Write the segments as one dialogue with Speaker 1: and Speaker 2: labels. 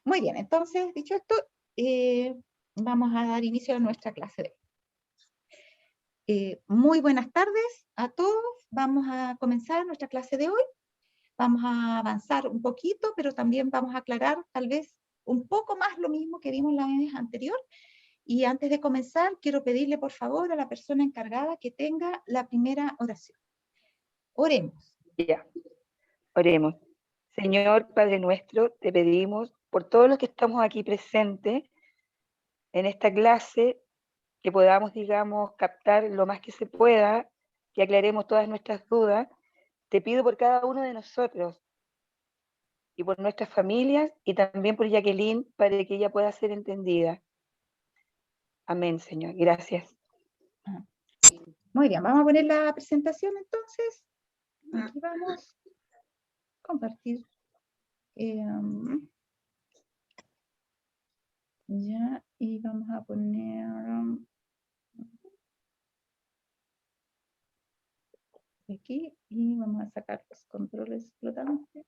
Speaker 1: Muy bien, entonces, dicho esto, vamos a dar inicio a nuestra clase de hoy. Muy buenas tardes a todos. Vamos a comenzar nuestra clase de hoy. Vamos a avanzar un poquito, pero también vamos a aclarar tal vez un poco más lo mismo que vimos la vez anterior. Y antes de comenzar, quiero pedirle por favor a la persona encargada que tenga la primera oración. Oremos.
Speaker 2: Ya, oremos. Señor Padre nuestro, te pedimos por todos los que estamos aquí presentes en esta clase, que podamos, digamos, captar lo más que se pueda, que aclaremos todas nuestras dudas. Te pido por cada uno de nosotros y por nuestras familias y también por Jacqueline para que ella pueda ser entendida. Amén, Señor. Gracias.
Speaker 1: Muy bien, vamos a poner la presentación entonces. Aquí vamos a compartir. Ya, y vamos a poner aquí y vamos a sacar los controles flotantes.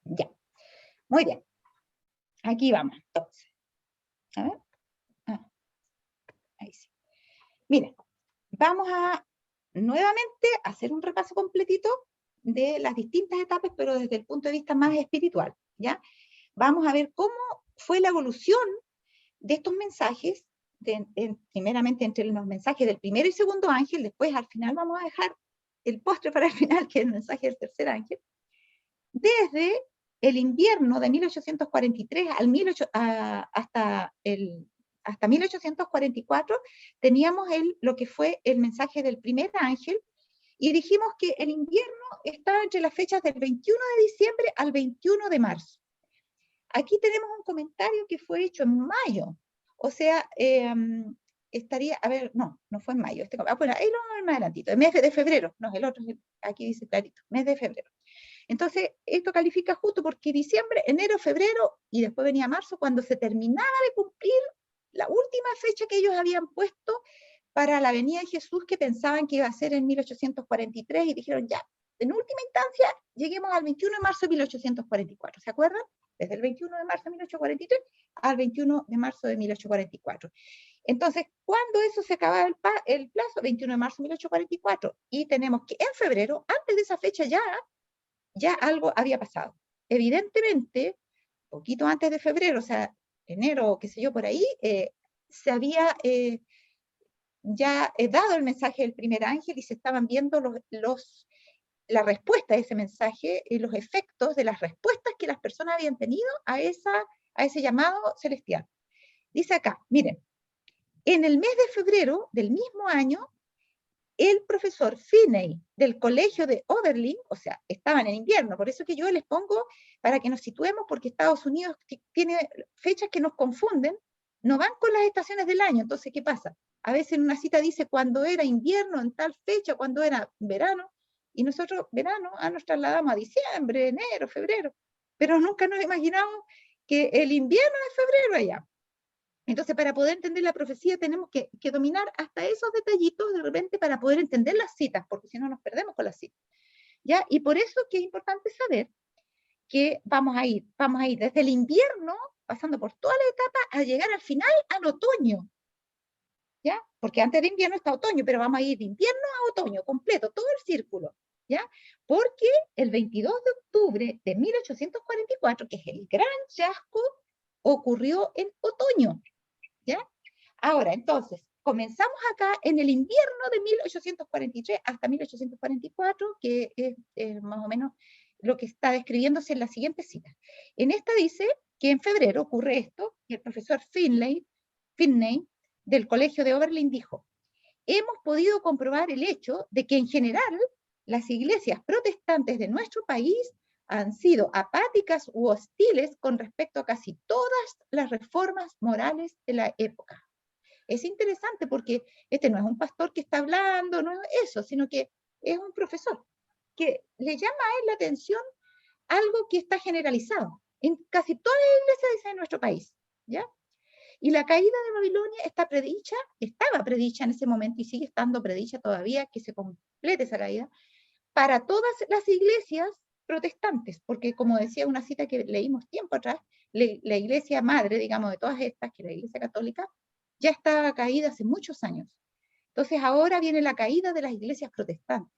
Speaker 1: Ya, muy bien. Aquí vamos entonces. A ver. Ahí sí. Miren, vamos a nuevamente hacer un repaso completito de las distintas etapas, pero desde el punto de vista más espiritual, ¿ya? Vamos a ver cómo fue la evolución de estos mensajes, primeramente entre los mensajes del primero y segundo ángel, después al final vamos a dejar el postre para el final, que es el mensaje del tercer ángel, desde el invierno de 1843 hasta 1844, teníamos lo que fue el mensaje del primer ángel, y dijimos que el invierno estaba entre las fechas del 21 de diciembre al 21 de marzo. Aquí tenemos un comentario que fue hecho en mayo, o sea, estaría, a ver, no fue en mayo, bueno, ahí lo vamos a ver más adelantito, el mes de febrero, no, el otro, aquí dice clarito, mes de febrero. Entonces, esto califica justo porque diciembre, enero, febrero, y después venía marzo, cuando se terminaba de cumplir la última fecha que ellos habían puesto para la venida de Jesús, que pensaban que iba a ser en 1843, y dijeron, ya, en última instancia, lleguemos al 21 de marzo de 1844, ¿se acuerdan? Desde el 21 de marzo de 1843 al 21 de marzo de 1844. Entonces, ¿cuándo eso se acababa el plazo? 21 de marzo de 1844, y tenemos que en febrero, antes de esa fecha ya algo había pasado. Evidentemente, poquito antes de febrero, o sea, enero, qué sé yo, por ahí, se había ya dado el mensaje del primer ángel y se estaban viendo la respuesta de ese mensaje y los efectos de las respuestas que las personas habían tenido a ese llamado celestial. Dice acá, miren, en el mes de febrero del mismo año, el profesor Finney del colegio de Oberlin, o sea, estaban en invierno, por eso que yo les pongo para que nos situemos, porque Estados Unidos tiene fechas que nos confunden, no van con las estaciones del año. Entonces, ¿qué pasa? A veces en una cita dice cuando era invierno, en tal fecha, cuando era verano, y nosotros verano nos trasladamos a diciembre, enero, febrero, pero nunca nos imaginamos que el invierno es febrero allá. Entonces, para poder entender la profecía tenemos que dominar hasta esos detallitos de repente para poder entender las citas, porque si no nos perdemos con las citas, ¿ya? Y por eso que es importante saber que vamos a ir desde el invierno, pasando por todas las etapas, a llegar al final al otoño, ¿ya? Porque antes de invierno está otoño, pero vamos a ir de invierno a otoño, completo, todo el círculo, ¿ya? Porque el 22 de octubre de 1844, que es el gran chasco, ocurrió en otoño, ¿ya? Ahora, entonces, comenzamos acá en el invierno de 1843 hasta 1844, que es más o menos lo que está describiéndose en la siguiente cita. En esta dice que en febrero ocurre esto, y el profesor Finney del Colegio de Oberlin dijo, hemos podido comprobar el hecho de que en general las iglesias protestantes de nuestro país han sido apáticas u hostiles con respecto a casi todas las reformas morales de la época. Es interesante porque este no es un pastor que está hablando, no es eso, sino que es un profesor que le llama a él la atención algo que está generalizado en casi todas las iglesias de nuestro país, ¿ya? Y la caída de Babilonia estaba predicha en ese momento y sigue estando predicha todavía, que se complete esa caída, para todas las iglesias protestantes, porque como decía una cita que leímos tiempo atrás, la iglesia madre, digamos, de todas estas, que es la iglesia católica, ya está caída hace muchos años. Entonces ahora viene la caída de las iglesias protestantes.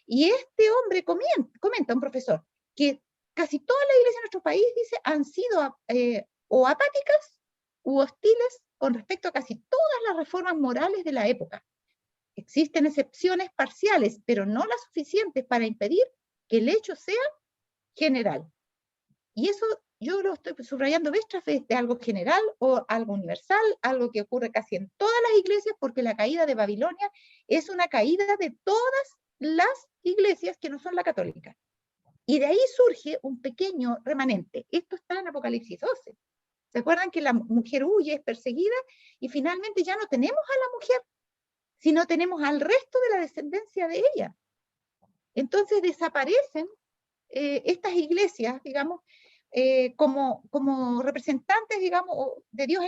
Speaker 1: Y este hombre comenta, un profesor, que casi todas las iglesias de nuestro país, dice, han sido o apáticas u hostiles con respecto a casi todas las reformas morales de la época. Existen excepciones parciales, pero no las suficientes para impedir que el hecho sea general. Y eso yo lo estoy subrayando vez tras vez, de algo general o algo universal, algo que ocurre casi en todas las iglesias, porque la caída de Babilonia es una caída de todas las iglesias que no son la católica. Y de ahí surge un pequeño remanente. Esto está en Apocalipsis 12. ¿Se acuerdan que la mujer huye, es perseguida? Y finalmente ya no tenemos a la mujer, sino tenemos al resto de la descendencia de ella. Entonces desaparecen estas iglesias, digamos, como representantes, digamos, de Dios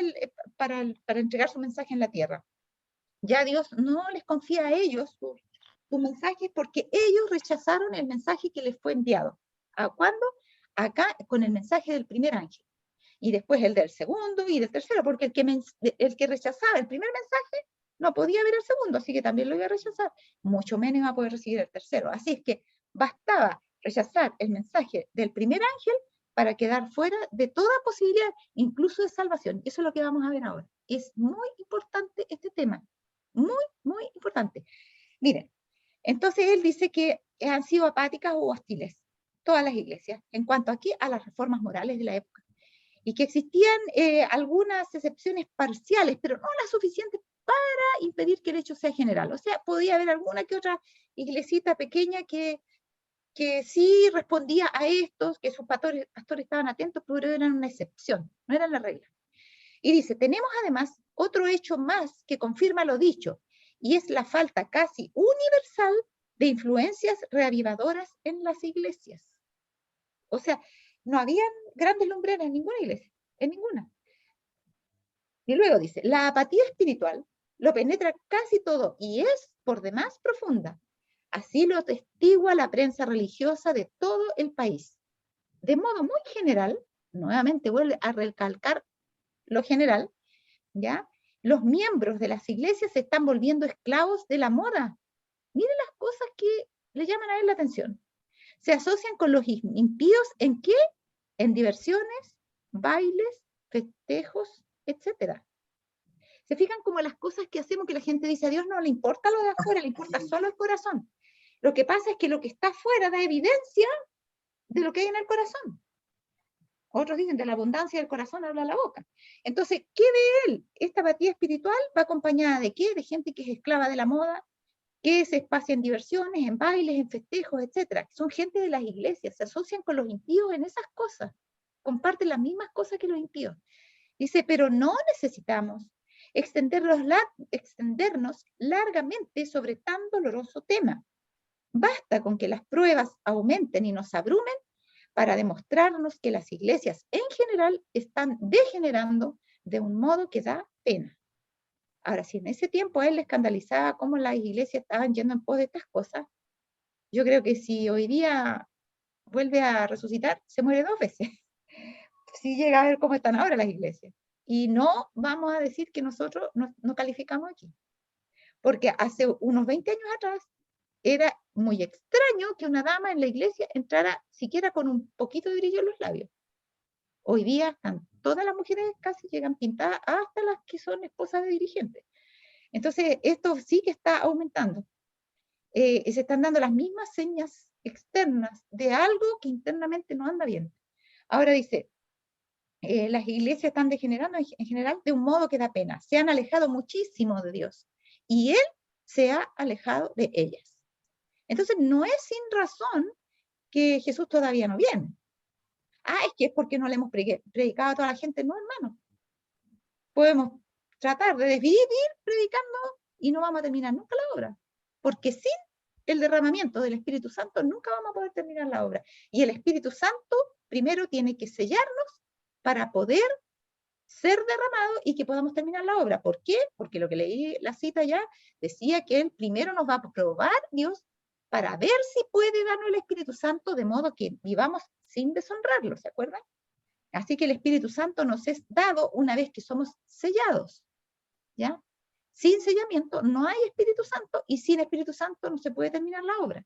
Speaker 1: para entregar su mensaje en la tierra. Ya Dios no les confía a ellos sus mensajes porque ellos rechazaron el mensaje que les fue enviado. ¿A cuándo? Acá con el mensaje del primer ángel. Y después el del segundo y del tercero, porque el que rechazaba el primer mensaje no podía ver el segundo, así que también lo iba a rechazar. Mucho menos iba a poder recibir el tercero. Así es que bastaba rechazar el mensaje del primer ángel para quedar fuera de toda posibilidad, incluso de salvación. Eso es lo que vamos a ver ahora. Es muy importante este tema. Muy, muy importante. Miren, entonces él dice que han sido apáticas o hostiles todas las iglesias en cuanto aquí a las reformas morales de la época, y que existían algunas excepciones parciales, pero no las suficientes para impedir que el hecho sea general. O sea, podía haber alguna que otra iglesita pequeña que sí respondía a estos, que sus pastores estaban atentos, pero eran una excepción, no eran la regla. Y dice, tenemos además otro hecho más que confirma lo dicho, y es la falta casi universal de influencias reavivadoras en las iglesias. O sea, no habían grandes lumbreras en ninguna iglesia, en ninguna. Y luego dice, la apatía espiritual lo penetra casi todo y es por demás profunda. Así lo atestigua la prensa religiosa de todo el país. De modo muy general, nuevamente vuelve a recalcar lo general, ¿ya? Los miembros de las iglesias se están volviendo esclavos de la moda. Miren las cosas que le llaman a él la atención. Se asocian con los impíos ¿en qué? En diversiones, bailes, festejos, etc. Se fijan como las cosas que hacemos, que la gente dice a Dios no le importa lo de afuera, le importa solo el corazón. Lo que pasa es que lo que está afuera da evidencia de lo que hay en el corazón. Otros dicen, de la abundancia del corazón habla la boca. Entonces, ¿qué ve él? Esta apatía espiritual va acompañada ¿de qué? De gente que es esclava de la moda, que se espacia en diversiones, en bailes, en festejos, etc. Son gente de las iglesias, se asocian con los impíos en esas cosas, comparten las mismas cosas que los impíos. Dice, pero no necesitamos extendernos largamente sobre tan doloroso tema. Basta con que las pruebas aumenten y nos abrumen para demostrarnos que las iglesias en general están degenerando de un modo que da pena. Ahora, si en ese tiempo a él le escandalizaba cómo las iglesias estaban yendo en pos de estas cosas, yo creo que si hoy día vuelve a resucitar, se muere 2 veces. Si llega a ver cómo están ahora las iglesias. Y no vamos a decir que nosotros no calificamos aquí. Porque hace unos 20 años atrás era muy extraño que una dama en la iglesia entrara siquiera con un poquito de brillo en los labios. Hoy día están, todas las mujeres casi llegan pintadas, hasta las que son esposas de dirigentes. Entonces, esto sí que está aumentando. Se están dando las mismas señas externas de algo que internamente no anda bien. Ahora dice, las iglesias están degenerando en general de un modo que da pena. Se han alejado muchísimo de Dios y Él se ha alejado de ellas. Entonces, no es sin razón que Jesús todavía no viene. Es que es porque no le hemos predicado a toda la gente. No, hermano. Podemos tratar de vivir predicando y no vamos a terminar nunca la obra. Porque sin el derramamiento del Espíritu Santo nunca vamos a poder terminar la obra. Y el Espíritu Santo primero tiene que sellarnos para poder ser derramado y que podamos terminar la obra. ¿Por qué? Porque lo que leí la cita ya decía que Él primero nos va a probar Dios para ver si puede darnos el Espíritu Santo de modo que vivamos sin deshonrarlo, ¿se acuerdan? Así que el Espíritu Santo nos es dado una vez que somos sellados, ¿ya? Sin sellamiento no hay Espíritu Santo, y sin Espíritu Santo no se puede terminar la obra.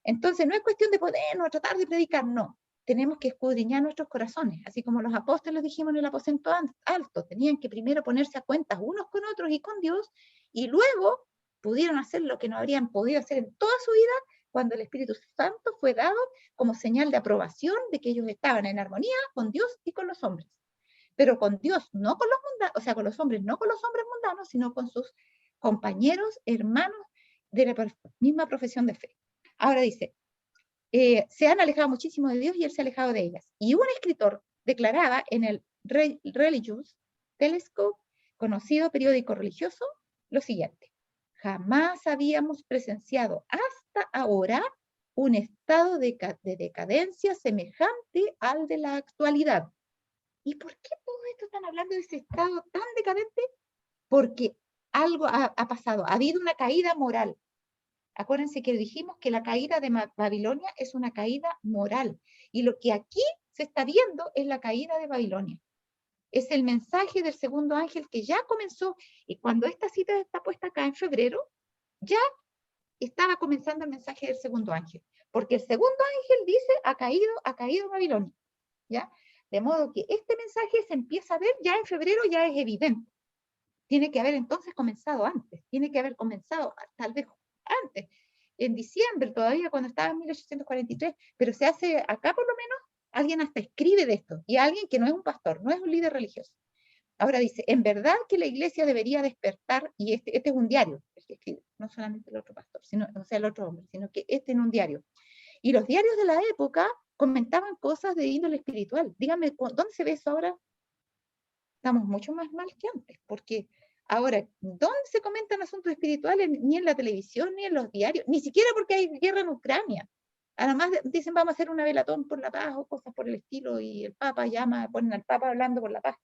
Speaker 1: Entonces no es cuestión de podernos tratar de predicar, no. Tenemos que escudriñar nuestros corazones, así como los apóstoles dijimos en el aposento alto, tenían que primero ponerse a cuentas unos con otros y con Dios, y luego pudieron hacer lo que no habrían podido hacer en toda su vida cuando el Espíritu Santo fue dado como señal de aprobación de que ellos estaban en armonía con Dios y con los hombres. Pero con Dios, no con los mundanos, o sea, con los hombres, no con los hombres mundanos, sino con sus compañeros, hermanos de la misma profesión de fe. Ahora dice, se han alejado muchísimo de Dios y Él se ha alejado de ellas. Y un escritor declaraba en el Religious Telescope, conocido periódico religioso, lo siguiente: jamás habíamos presenciado hasta ahora un estado de decadencia semejante al de la actualidad. ¿Y por qué todo esto están hablando de ese estado tan decadente? Porque algo ha pasado, ha habido una caída moral. Acuérdense que dijimos que la caída de Babilonia es una caída moral. Y lo que aquí se está viendo es la caída de Babilonia. Es el mensaje del segundo ángel que ya comenzó. Y cuando esta cita está puesta acá en febrero, ya estaba comenzando el mensaje del segundo ángel. Porque el segundo ángel dice, ha caído Babilonia. ¿Ya? De modo que este mensaje se empieza a ver ya en febrero, ya es evidente. Tiene que haber entonces comenzado antes. Tiene que haber comenzado tal vez antes, en diciembre todavía, cuando estaba en 1843, pero se hace acá por lo menos, alguien hasta escribe de esto, y alguien que no es un pastor, no es un líder religioso. Ahora dice, en verdad que la iglesia debería despertar, y este es un diario, el que escribe, no solamente el otro pastor, sino, o sea, el otro hombre, sino que este en un diario. Y los diarios de la época comentaban cosas de índole espiritual. Díganme, ¿dónde se ve eso ahora? Estamos mucho más mal que antes, porque ahora, ¿dónde se comentan asuntos espirituales? Ni en la televisión, ni en los diarios, ni siquiera porque hay guerra en Ucrania. Además dicen, vamos a hacer una velatón por la paz o cosas por el estilo, y el Papa llama, ponen al Papa hablando por la paz.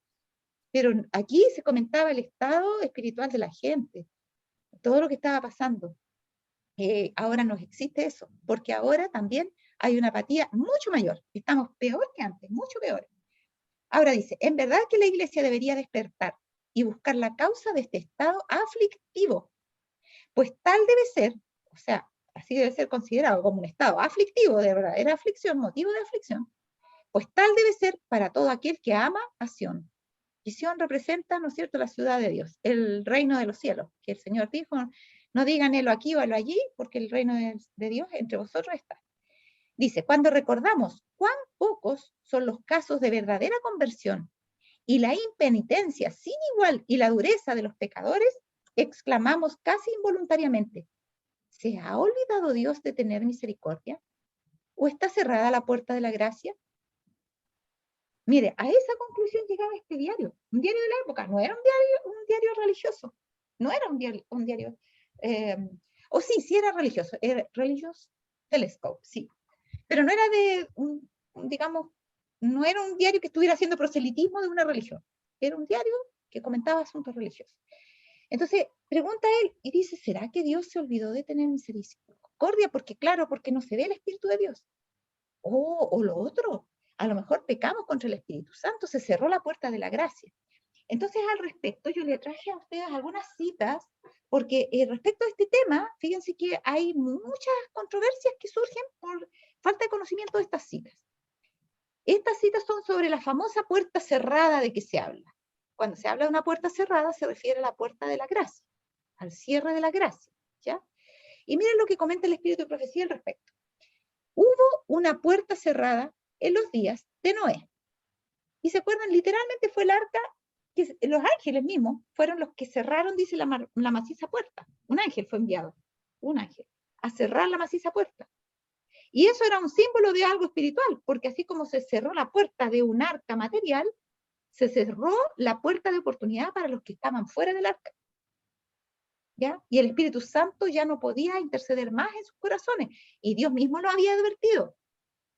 Speaker 1: Pero aquí se comentaba el estado espiritual de la gente, todo lo que estaba pasando. Ahora no existe eso, porque ahora también hay una apatía mucho mayor. Estamos peor que antes, mucho peor. Ahora dice, en verdad que la iglesia debería despertar y buscar la causa de este estado aflictivo, pues tal debe ser, o sea, así debe ser considerado como un estado aflictivo, de verdadera aflicción, motivo de aflicción, pues tal debe ser para todo aquel que ama a Sión. Y Sión representa, ¿no es cierto?, la ciudad de Dios, el reino de los cielos, que el Señor dijo, no digan helo aquí o helo allí, porque el reino de Dios entre vosotros está. Dice, cuando recordamos cuán pocos son los casos de verdadera conversión y la impenitencia sin igual y la dureza de los pecadores, exclamamos casi involuntariamente, ¿se ha olvidado Dios de tener misericordia? ¿O está cerrada la puerta de la gracia? Mire, a esa conclusión llegaba este diario, un diario de la época, no era un diario religioso, no era un diario o sí era religioso, era Religious Telescope, sí, pero no era digamos, no era un diario que estuviera haciendo proselitismo de una religión, era un diario que comentaba asuntos religiosos. Entonces, pregunta él y dice, ¿será que Dios se olvidó de tener misericordia? Porque claro, porque no se ve el Espíritu de Dios. O lo otro, a lo mejor pecamos contra el Espíritu Santo, se cerró la puerta de la gracia. Entonces, al respecto, yo le traje a ustedes algunas citas, porque respecto a este tema, fíjense que hay muchas controversias que surgen por falta de conocimiento de estas citas. Estas citas son sobre la famosa puerta cerrada de que se habla. Cuando se habla de una puerta cerrada, se refiere a la puerta de la gracia, al cierre de la gracia, ¿ya? Y miren lo que comenta el Espíritu de Profecía al respecto. Hubo una puerta cerrada en los días de Noé. Y se acuerdan, literalmente fue el arca, que los ángeles mismos fueron los que cerraron, dice la maciza puerta. Un ángel fue enviado, un ángel, a cerrar la maciza puerta. Y eso era un símbolo de algo espiritual, porque así como se cerró la puerta de un arca material, se cerró la puerta de oportunidad para los que estaban fuera del arca. ¿Ya? Y el Espíritu Santo ya no podía interceder más en sus corazones. Y Dios mismo lo había advertido.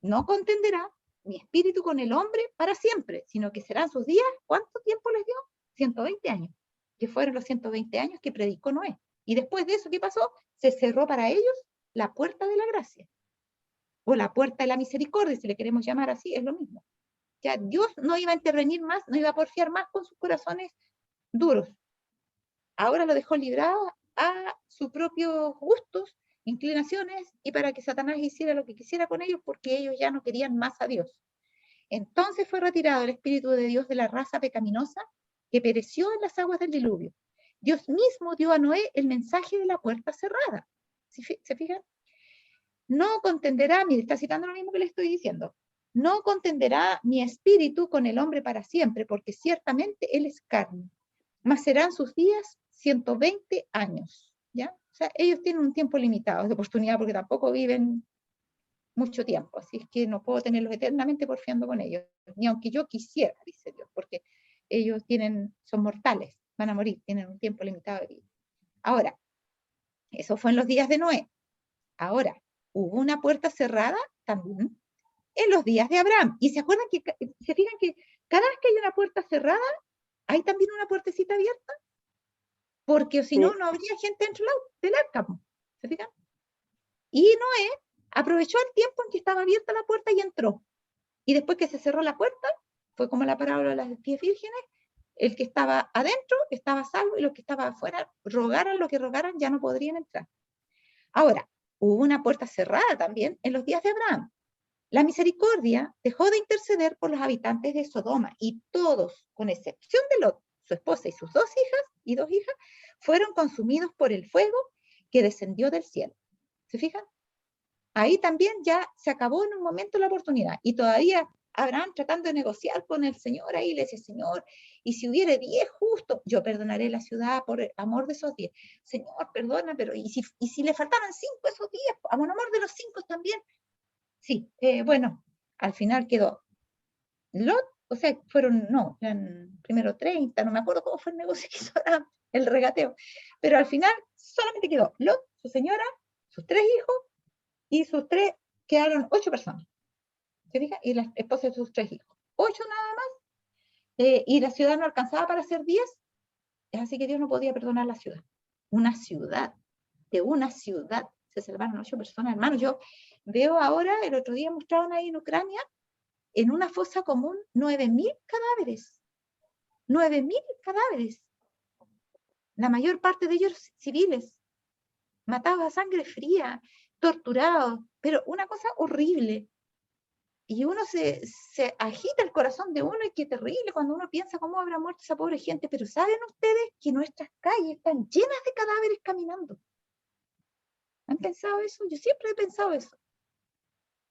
Speaker 1: No contenderá mi espíritu con el hombre para siempre, sino que serán sus días, ¿cuánto tiempo les dio? 120 años, que fueron los 120 años que predicó Noé. Y después de eso, ¿qué pasó? Se cerró para ellos la puerta de la gracia, o la puerta de la misericordia, si le queremos llamar así, es lo mismo. Ya Dios no iba a intervenir más, no iba a porfiar más con sus corazones duros. Ahora lo dejó librado a sus propios gustos, inclinaciones, y para que Satanás hiciera lo que quisiera con ellos, porque ellos ya no querían más a Dios. Entonces fue retirado el Espíritu de Dios de la raza pecaminosa que pereció en las aguas del diluvio. Dios mismo dio a Noé el mensaje de la puerta cerrada. ¿Se fijan? No contenderá, mire, está citando lo mismo que le estoy diciendo, no contenderá mi espíritu con el hombre para siempre, porque ciertamente él es carne, mas serán sus días 120 años, ¿ya? O sea, ellos tienen un tiempo limitado de oportunidad porque tampoco viven mucho tiempo, así es que no puedo tenerlos eternamente porfiando con ellos, ni aunque yo quisiera, dice Dios, porque ellos son mortales, van a morir, tienen un tiempo limitado de vida. Ahora, eso fue en los días de Noé. Ahora, hubo una puerta cerrada también en los días de Abraham. Y se acuerdan que, se fijan que cada vez que hay una puerta cerrada, hay también una puertecita abierta, porque si no, no habría gente dentro del arca. ¿Se fijan? Y Noé aprovechó el tiempo en que estaba abierta la puerta y entró. Y después que se cerró la puerta, fue como la parábola de las 10 vírgenes, el que estaba adentro estaba salvo y los que estaban afuera, rogaran lo que rogaran, ya no podrían entrar. Ahora, hubo una puerta cerrada también en los días de Abraham. La misericordia dejó de interceder por los habitantes de Sodoma y todos, con excepción de Lot, su esposa y sus 2 hijas y 2 hijas, fueron consumidos por el fuego que descendió del cielo. ¿Se fijan? Ahí también ya se acabó en un momento la oportunidad y todavía Abraham tratando de negociar con el Señor ahí, le dice, Señor, y si hubiere 10 justos, yo perdonaré la ciudad por el amor de esos 10. Señor, perdona, pero ¿y si le faltaban 5 esos 10? A amor de los 5 también. Sí, bueno, al final quedó Lot, o sea, eran primero 30, no me acuerdo cómo fue el negocio que hizo Abraham, el regateo, pero al final solamente quedó Lot, su señora, sus 3 hijos, y quedaron 8 personas. ¿Se fija? Y la esposa de sus 3 hijos. 8 nada más. Y la ciudad no alcanzaba para hacer 10. Así que Dios no podía perdonar la ciudad. De una ciudad, se salvaron 8 personas. Hermano, yo veo ahora, el otro día mostraron ahí en Ucrania, en una fosa común, 9.000 cadáveres. 9.000 cadáveres. La mayor parte de ellos civiles. Matados a sangre fría, torturados. Pero una cosa horrible. Y uno se agita el corazón de uno y qué terrible cuando uno piensa cómo habrá muerto esa pobre gente. Pero ¿saben ustedes que nuestras calles están llenas de cadáveres caminando? ¿Han pensado eso? Yo siempre he pensado eso.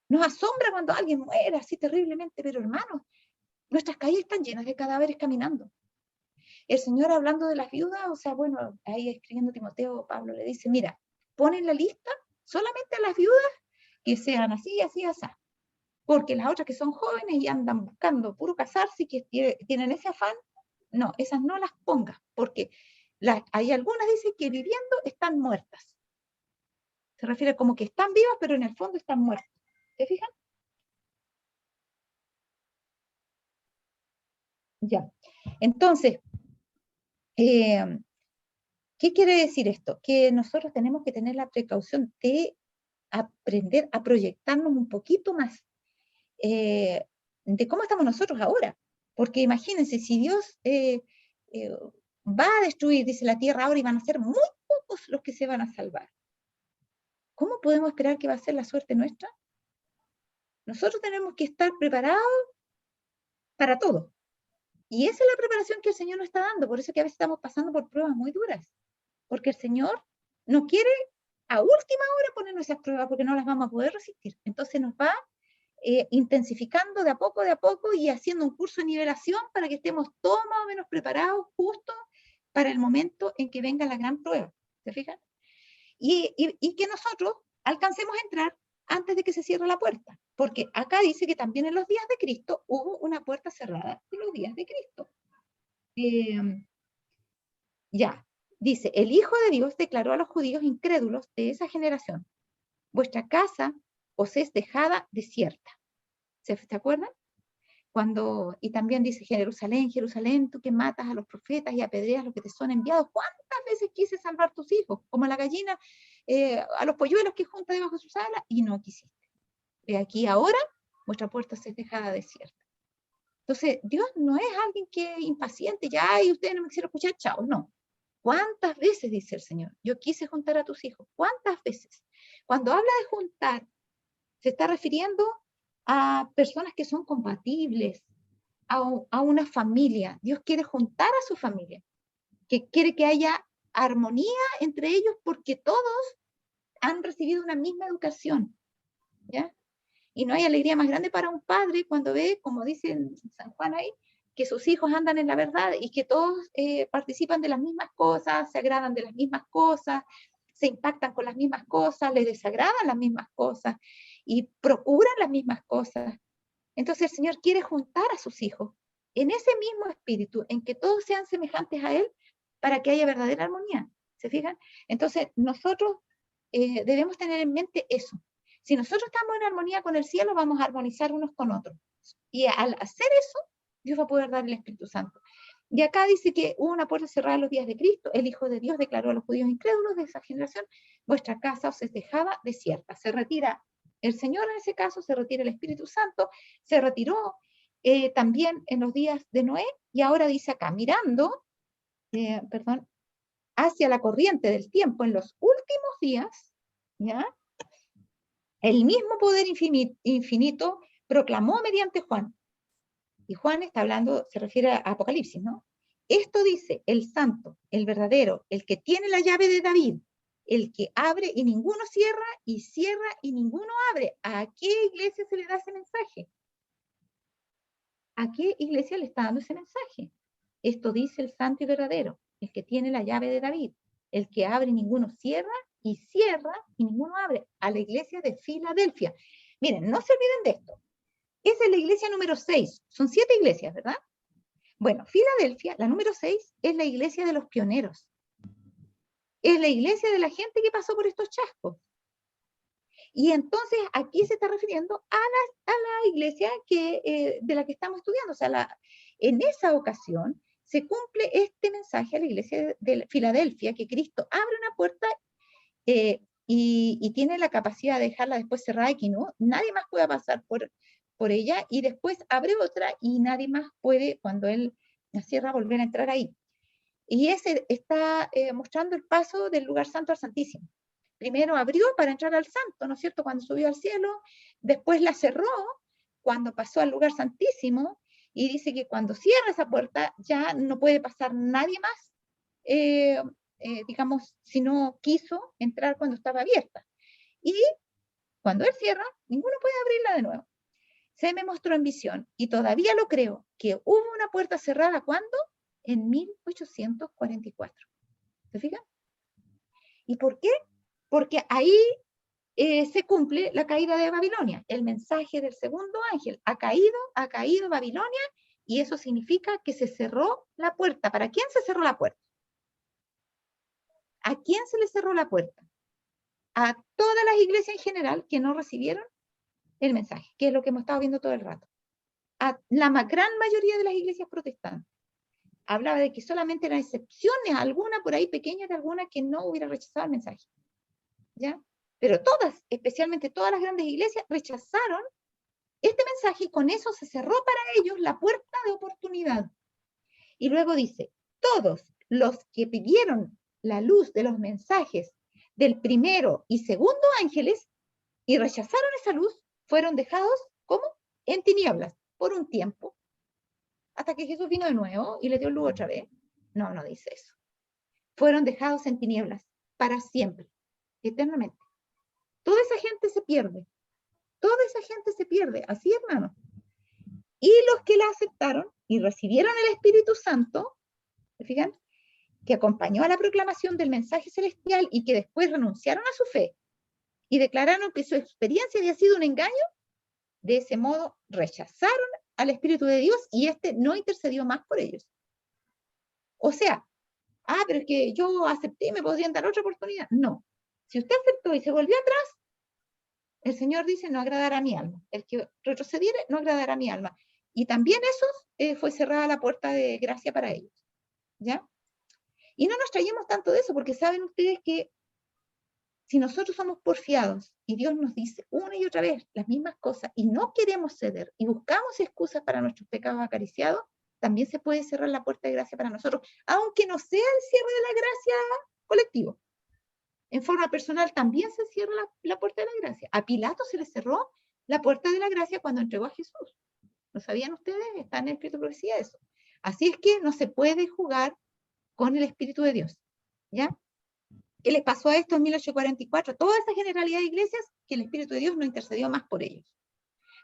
Speaker 1: Nos asombra cuando alguien muere así terriblemente, pero hermanos, nuestras calles están llenas de cadáveres caminando. El Señor hablando de las viudas, o sea, bueno, ahí escribiendo Timoteo, Pablo le dice, mira, pon en la lista solamente a las viudas que sean así, así, así. Porque las otras que son jóvenes y andan buscando puro casarse y que tienen ese afán, no, esas no las pongas, porque hay algunas dicen que viviendo están muertas. Se refiere como que están vivas, pero en el fondo están muertas. ¿Se fijan? Ya. Entonces, ¿qué quiere decir esto? Que nosotros tenemos que tener la precaución de aprender a proyectarnos un poquito más de cómo estamos nosotros ahora. Porque imagínense, si Dios va a destruir, dice, la tierra ahora y van a ser muy pocos los que se van a salvar, ¿cómo podemos esperar que va a ser la suerte nuestra? Nosotros tenemos que estar preparados para todo. Y esa es la preparación que el Señor nos está dando. Por eso es que a veces estamos pasando por pruebas muy duras. Porque el Señor no quiere a última hora ponernos esas pruebas porque no las vamos a poder resistir. Entonces nos va intensificando de a poco y haciendo un curso de nivelación para que estemos todos más o menos preparados justo para el momento en que venga la gran prueba. ¿Se fijan? Y que nosotros alcancemos a entrar antes de que se cierre la puerta. Porque acá dice que también en los días de Cristo hubo una puerta cerrada en los días de Cristo. Ya, dice, el Hijo de Dios declaró a los judíos incrédulos de esa generación, vuestra casa os es dejada desierta. ¿Se acuerdan? y también dice, Jerusalén, Jerusalén, tú que matas a los profetas y apedreas los que te son enviados, ¿cuántas veces quise salvar tus hijos? Como la gallina a los polluelos que junta debajo de sus alas, y no quisiste. De aquí ahora, vuestra puerta se es dejada desierta. Entonces, Dios no es alguien que es impaciente, ya, y ustedes no me quisieron escuchar, chao, no. ¿Cuántas veces, dice el Señor, yo quise juntar a tus hijos? ¿Cuántas veces? Cuando habla de juntar, se está refiriendo a personas que son compatibles, a una familia. Dios quiere juntar a su familia, que quiere que haya armonía entre ellos porque todos han recibido una misma educación, ¿ya? Y no hay alegría más grande para un padre cuando ve, como dice en San Juan ahí, que sus hijos andan en la verdad y que todos participan de las mismas cosas, se agradan de las mismas cosas, se impactan con las mismas cosas, les desagradan las mismas cosas y procuran las mismas cosas. Entonces el Señor quiere juntar a sus hijos en ese mismo espíritu, en que todos sean semejantes a Él, para que haya verdadera armonía. ¿Se fijan? Entonces nosotros debemos tener en mente eso. Si nosotros estamos en armonía con el cielo, vamos a armonizar unos con otros. Y al hacer eso, Dios va a poder dar el Espíritu Santo. Y acá dice que hubo una puerta cerrada en los días de Cristo. El Hijo de Dios declaró a los judíos incrédulos de esa generación, vuestra casa os es dejada desierta. Se retira el Señor en ese caso, se retira el Espíritu Santo, se retiró también en los días de Noé, y ahora dice acá, mirando, hacia la corriente del tiempo en los últimos días, ¿ya? El mismo poder infinito proclamó mediante Juan. Y Juan está hablando, se refiere a Apocalipsis, ¿no? Esto dice el santo, el verdadero, el que tiene la llave de David, el que abre y ninguno cierra, y cierra y ninguno abre. ¿A qué iglesia se le da ese mensaje? ¿A qué iglesia le está dando ese mensaje? Esto dice el santo y verdadero, el que tiene la llave de David, el que abre y ninguno cierra, y cierra y ninguno abre. A la iglesia de Filadelfia. Miren, no se olviden de esto. Esa es la iglesia número 6. Son 7 iglesias, ¿verdad? Bueno, Filadelfia, la número 6, es la iglesia de los pioneros. Es la iglesia de la gente que pasó por estos chascos. Y entonces aquí se está refiriendo a la iglesia de la que estamos estudiando. O sea, en esa ocasión se cumple este mensaje a la iglesia de Filadelfia, que Cristo abre una puerta y tiene la capacidad de dejarla después cerrada y que no, nadie más pueda pasar por ella, y después abre otra y nadie más puede, cuando Él la cierra, volver a entrar ahí. Y ese está mostrando el paso del lugar santo al santísimo. Primero abrió para entrar al santo, ¿no es cierto?, cuando subió al cielo, después la cerró cuando pasó al lugar santísimo, y dice que cuando cierra esa puerta ya no puede pasar nadie más, digamos, si no quiso entrar cuando estaba abierta. Y cuando Él cierra, ninguno puede abrirla de nuevo. Se me mostró en visión, y todavía lo creo, que hubo una puerta cerrada, ¿cuándo? En 1844. ¿Se fijan? ¿Y por qué? Porque ahí se cumple la caída de Babilonia. El mensaje del segundo ángel ha caído Babilonia, y eso significa que se cerró la puerta. ¿Para quién se cerró la puerta? ¿A quién se le cerró la puerta? A todas las iglesias en general que no recibieron el mensaje, que es lo que hemos estado viendo todo el rato. A la gran mayoría de las iglesias protestantes. Hablaba de que solamente eran excepciones, alguna por ahí pequeña de alguna que no hubiera rechazado el mensaje. ¿Ya? Pero todas, especialmente todas las grandes iglesias, rechazaron este mensaje, y con eso se cerró para ellos la puerta de oportunidad. Y luego dice, todos los que pidieron la luz de los mensajes del primero y segundo ángeles y rechazaron esa luz, fueron dejados, ¿cómo? En tinieblas, por un tiempo, hasta que Jesús vino de nuevo y le dio luz otra vez. No, no dice eso. Fueron dejados en tinieblas para siempre, eternamente. Toda esa gente se pierde. Toda esa gente se pierde. Así, hermano. Y los que la aceptaron y recibieron el Espíritu Santo, ¿se fijan?, que acompañó a la proclamación del mensaje celestial y que después renunciaron a su fe y declararon que su experiencia había sido un engaño, de ese modo rechazaron al Espíritu de Dios y este no intercedió más por ellos. O sea, pero es que yo acepté, me podrían dar otra oportunidad. No. Si usted aceptó y se volvió atrás, el Señor dice, no agradará a mi alma. El que retrocediere no agradará a mi alma. Y también esos fue cerrada la puerta de gracia para ellos, ¿ya? Y no nos traíamos tanto de eso, porque saben ustedes que si nosotros somos porfiados y Dios nos dice una y otra vez las mismas cosas y no queremos ceder y buscamos excusas para nuestros pecados acariciados, también se puede cerrar la puerta de gracia para nosotros, aunque no sea el cierre de la gracia colectivo. En forma personal también se cierra la puerta de la gracia. A Pilato se le cerró la puerta de la gracia cuando entregó a Jesús. ¿Lo sabían ustedes? Está en el Espíritu de Profecía eso. Así es que no se puede jugar con el Espíritu de Dios, ¿ya? ¿Qué les pasó a esto en 1844? Toda esa generalidad de iglesias que el Espíritu de Dios no intercedió más por ellos.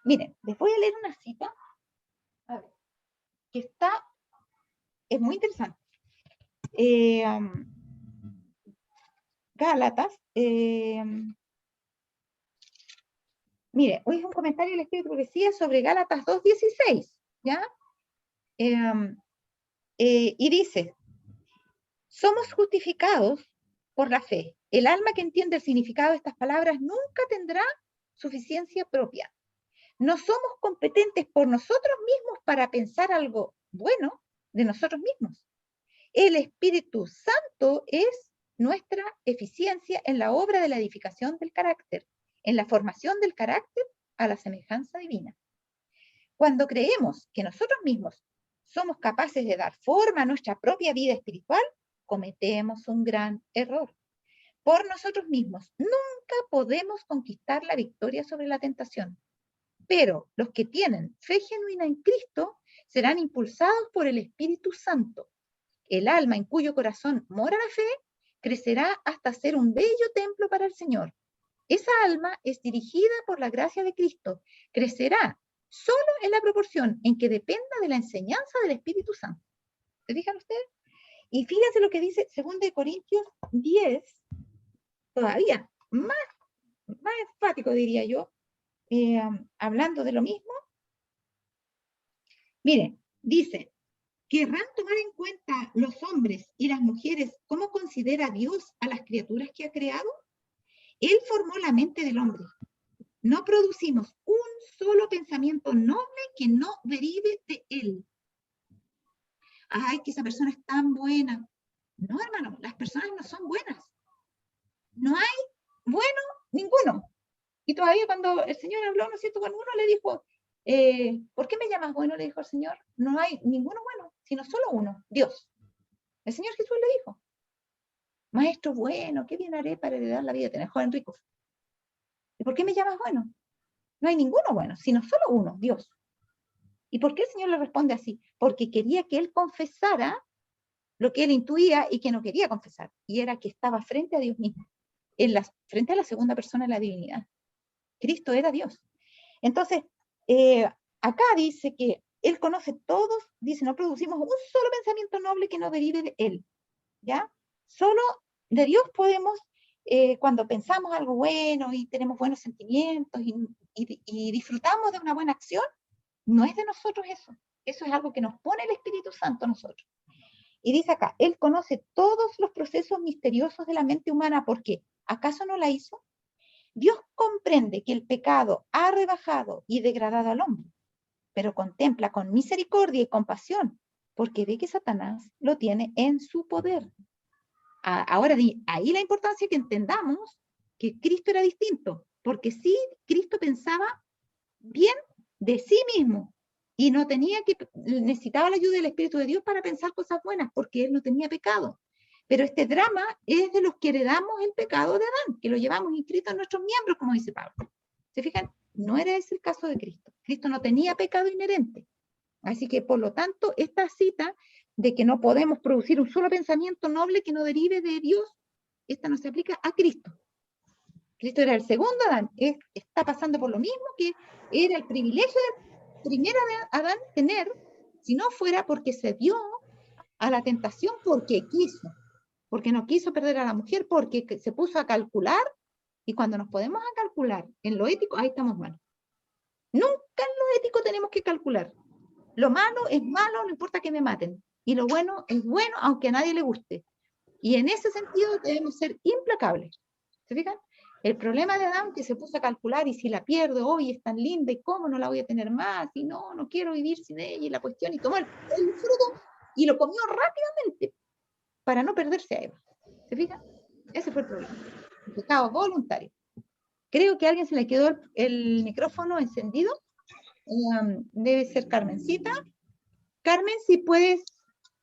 Speaker 1: Miren, les voy a leer una cita, a ver, que es muy interesante. Gálatas, mire, hoy es un comentario del Espíritu de Profecía sobre Gálatas 2:16, ¿ya? Y dice, somos justificados por la fe. El alma que entiende el significado de estas palabras nunca tendrá suficiencia propia. No somos competentes por nosotros mismos para pensar algo bueno de nosotros mismos. El Espíritu Santo es nuestra eficiencia en la obra de la edificación del carácter, en la formación del carácter a la semejanza divina. Cuando creemos que nosotros mismos somos capaces de dar forma a nuestra propia vida espiritual, cometemos un gran error. Por nosotros mismos nunca podemos conquistar la victoria sobre la tentación. Pero los que tienen fe genuina en Cristo serán impulsados por el Espíritu Santo. El alma en cuyo corazón mora la fe crecerá hasta ser un bello templo para el Señor. Esa alma es dirigida por la gracia de Cristo. Crecerá solo en la proporción en que dependa de la enseñanza del Espíritu Santo. ¿Se fijan ustedes? Y fíjense lo que dice 2 Corintios 10, todavía más enfático diría yo, hablando de lo mismo. Miren, dice, ¿querrán tomar en cuenta los hombres y las mujeres cómo considera Dios a las criaturas que ha creado? Él formó la mente del hombre. No producimos un solo pensamiento noble que no derive de él. Ay, que esa persona es tan buena. No, hermano, las personas no son buenas. No hay bueno ninguno. Y todavía cuando el Señor habló, ¿no es cierto?, con uno le dijo, ¿por qué me llamas bueno?, le dijo el Señor. No hay ninguno bueno, sino solo uno, Dios. El Señor Jesús le dijo, maestro bueno, ¿qué bien haré para heredar la vida de tener joven rico? ¿Y por qué me llamas bueno? No hay ninguno bueno, sino solo uno, Dios. ¿Y por qué el Señor le responde así? Porque quería que él confesara lo que él intuía y que no quería confesar, y era que estaba frente a Dios mismo, frente a la segunda persona de la divinidad. Cristo era Dios. Entonces, acá dice que él conoce todos, dice, no producimos un solo pensamiento noble que no derive de él, ¿ya? Solo de Dios podemos, cuando pensamos algo bueno y tenemos buenos sentimientos y disfrutamos de una buena acción, no es de nosotros eso. Eso es algo que nos pone el Espíritu Santo a nosotros. Y dice acá, él conoce todos los procesos misteriosos de la mente humana, porque ¿acaso no la hizo? Dios comprende que el pecado ha rebajado y degradado al hombre, pero contempla con misericordia y compasión, porque ve que Satanás lo tiene en su poder. Ahora, ahí la importancia que entendamos que Cristo era distinto, porque sí, Cristo pensaba bien de sí mismo y no necesitaba la ayuda del Espíritu de Dios para pensar cosas buenas, porque él no tenía pecado. Pero este drama es de los que heredamos el pecado de Adán, que lo llevamos inscrito en nuestros miembros, como dice Pablo. ¿Se fijan? No era ese el caso de Cristo. Cristo no tenía pecado inherente. Así que, por lo tanto, esta cita de que no podemos producir un solo pensamiento noble que no derive de Dios, esta no se aplica a Cristo. Cristo era el segundo Adán. Está pasando por lo mismo que era el privilegio del primer Adán tener, si no fuera porque se dio a la tentación porque quiso. Porque no quiso perder a la mujer, porque se puso a calcular, y cuando nos podemos a calcular en lo ético, ahí estamos mal. Nunca en lo ético tenemos que calcular. Lo malo es malo, no importa que me maten. Y lo bueno es bueno, aunque a nadie le guste. Y en ese sentido debemos ser implacables. ¿Se fijan? El problema de Adán que se puso a calcular, y si la pierdo hoy es tan linda, y cómo no la voy a tener más, y no, no quiero vivir sin ella, y la cuestión, y tomó el fruto y lo comió rápidamente para no perderse a Eva. ¿Se fijan? Ese fue el problema. El pecado voluntario. Creo que a alguien se le quedó el micrófono encendido. Debe ser Carmencita. Carmen, si puedes,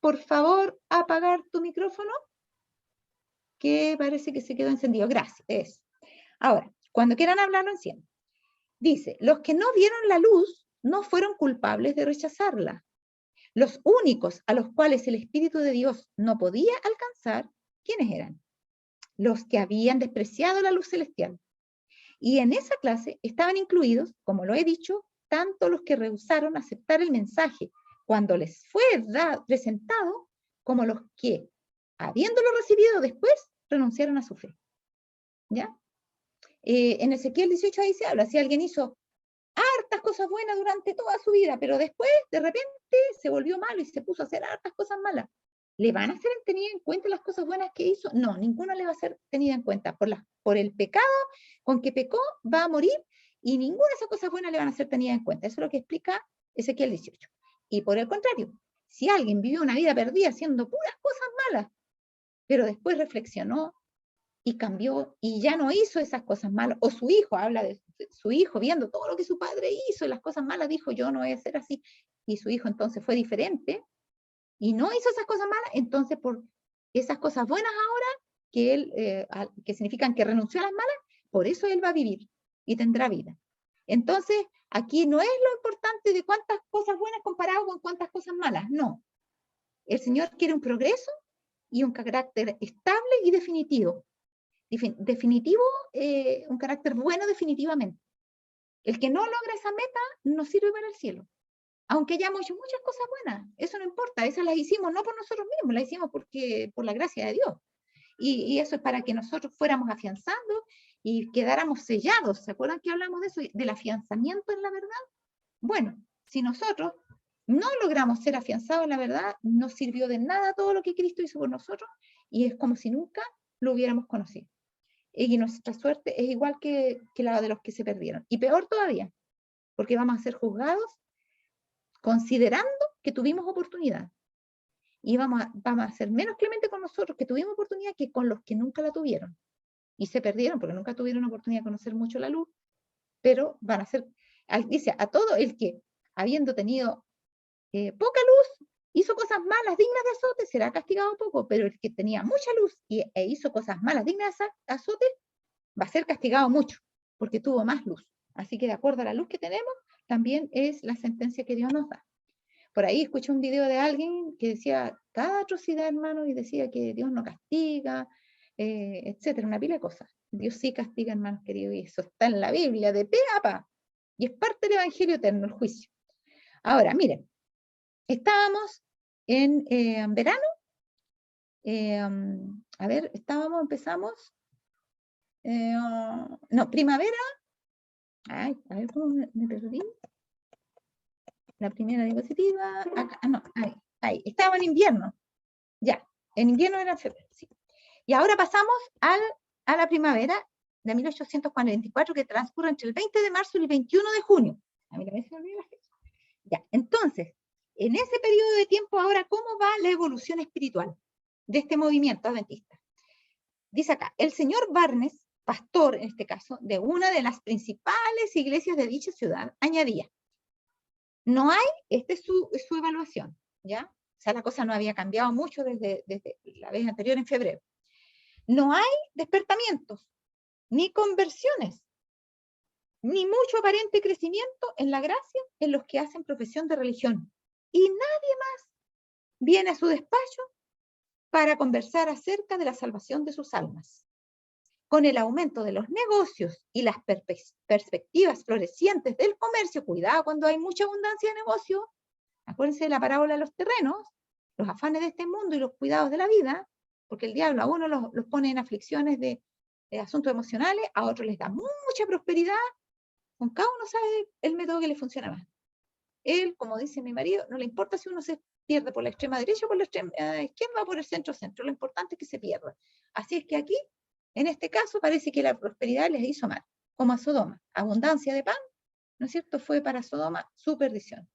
Speaker 1: por favor, apagar tu micrófono, que parece que se quedó encendido. Gracias. Ahora, cuando quieran hablar, lo encienden. Dice, los que no vieron la luz no fueron culpables de rechazarla. Los únicos a los cuales el Espíritu de Dios no podía alcanzar, ¿quiénes eran? Los que habían despreciado la luz celestial. Y en esa clase estaban incluidos, como lo he dicho, tanto los que rehusaron aceptar el mensaje cuando les fue presentado, como los que, habiéndolo recibido después, renunciaron a su fe. ¿Ya? En Ezequiel 18 ahí se habla, si alguien hizo hartas cosas buenas durante toda su vida, pero después, de repente, se volvió malo y se puso a hacer hartas cosas malas. ¿Le van a ser tenidas en cuenta las cosas buenas que hizo? No, ninguna le va a ser tenida en cuenta. Por el pecado con que pecó, va a morir y ninguna de esas cosas buenas le van a ser tenidas en cuenta. Eso es lo que explica Ezequiel 18. Y por el contrario, si alguien vivió una vida perdida haciendo puras cosas malas, pero después reflexionó y cambió y ya no hizo esas cosas malas, o su hijo, habla de su hijo viendo todo lo que su padre hizo y las cosas malas, dijo, yo no voy a ser así, y su hijo entonces fue diferente, y no hizo esas cosas malas, entonces por esas cosas buenas ahora, que él, que significan que renunció a las malas, por eso él va a vivir y tendrá vida. Entonces, aquí no es lo importante de cuántas cosas buenas comparado con cuántas cosas malas, no. El Señor quiere un progreso y un carácter estable y definitivo. Definitivo, un carácter bueno definitivamente. El que no logra esa meta no sirve para el cielo. Aunque hayamos hecho muchas cosas buenas, eso no importa, esas las hicimos no por nosotros mismos, las hicimos por la gracia de Dios. Y eso es para que nosotros fuéramos afianzando y quedáramos sellados. ¿Se acuerdan que hablamos de eso? Del afianzamiento en la verdad. Bueno, si nosotros no logramos ser afianzados en la verdad, no sirvió de nada todo lo que Cristo hizo por nosotros y es como si nunca lo hubiéramos conocido. Y nuestra suerte es igual que la de los que se perdieron. Y peor todavía, porque vamos a ser juzgados considerando que tuvimos oportunidad. Y vamos a ser menos clemente con nosotros que tuvimos oportunidad que con los que nunca la tuvieron. Y se perdieron porque nunca tuvieron oportunidad de conocer mucho la luz, pero van a ser, dice, a todo el que, habiendo tenido poca luz, hizo cosas malas dignas de azote, será castigado poco, pero el que tenía mucha luz e hizo cosas malas dignas de azote, va a ser castigado mucho, porque tuvo más luz. Así que de acuerdo a la luz que tenemos, también es la sentencia que Dios nos da. Por ahí escuché un video de alguien que decía cada atrocidad, hermano, y decía que Dios no castiga, etcétera, una pila de cosas. Dios sí castiga, hermanos queridos, y eso está en la Biblia, de pe a pa. Y es parte del Evangelio eterno, el juicio. Ahora, miren, estábamos en verano, a ver, empezamos, no, primavera. Ay, a ver cómo me perdí. La primera diapositiva. Acá, no, ahí. Estaba en invierno. Ya, en invierno era febrero. Sí. Y ahora pasamos a la primavera de 1844, que transcurre entre el 20 de marzo y el 21 de junio. A mí también se me olvidó la fecha. Ya, entonces, en ese periodo de tiempo ahora, ¿cómo va la evolución espiritual de este movimiento adventista? Dice acá, el señor Barnes, pastor en este caso, de una de las principales iglesias de dicha ciudad, añadía, no hay, esta es su evaluación, ¿ya? O sea, la cosa no había cambiado mucho desde la vez anterior en febrero. No hay despertamientos, ni conversiones, ni mucho aparente crecimiento en la gracia en los que hacen profesión de religión. Y nadie más viene a su despacho para conversar acerca de la salvación de sus almas. Con el aumento de los negocios y las perspectivas florecientes del comercio, cuidado cuando hay mucha abundancia de negocio, acuérdense de la parábola de los terrenos, los afanes de este mundo y los cuidados de la vida, porque el diablo a uno los pone en aflicciones de asuntos emocionales, a otros les da mucha prosperidad, con cada uno sabe el método que le funciona más. Él, como dice mi marido, no le importa si uno se pierde por la extrema derecha o por la extrema izquierda o por el centro-centro, lo importante es que se pierda. Así es que aquí En este caso parece que la prosperidad les hizo mal, como a Sodoma. Abundancia de pan, ¿no es cierto? Fue para Sodoma su perdición.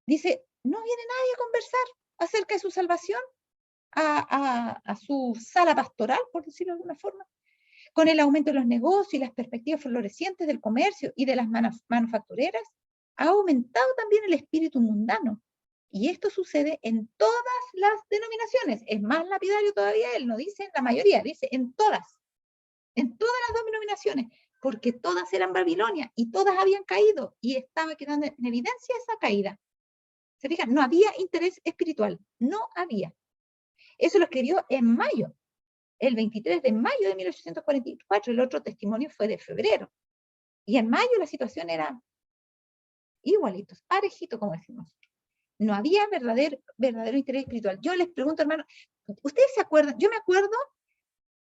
Speaker 1: Dice, no viene nadie a conversar acerca de su salvación a su sala pastoral, por decirlo de alguna forma. Con el aumento de los negocios y las perspectivas florecientes del comercio y de las manufactureras, ha aumentado también el espíritu mundano. Y esto sucede en todas las denominaciones. Es más lapidario todavía, él no dice en la mayoría, dice en todas las denominaciones, porque todas eran Babilonia y todas habían caído y estaba quedando en evidencia esa caída. ¿Se fijan? No había interés espiritual, no había. Eso lo escribió en mayo, el 23 de mayo de 1844, el otro testimonio fue de febrero. Y en mayo la situación era igualitos, parejito, como decimos. No había verdadero interés espiritual. Yo les pregunto, hermano, ¿ustedes se acuerdan? Yo me acuerdo,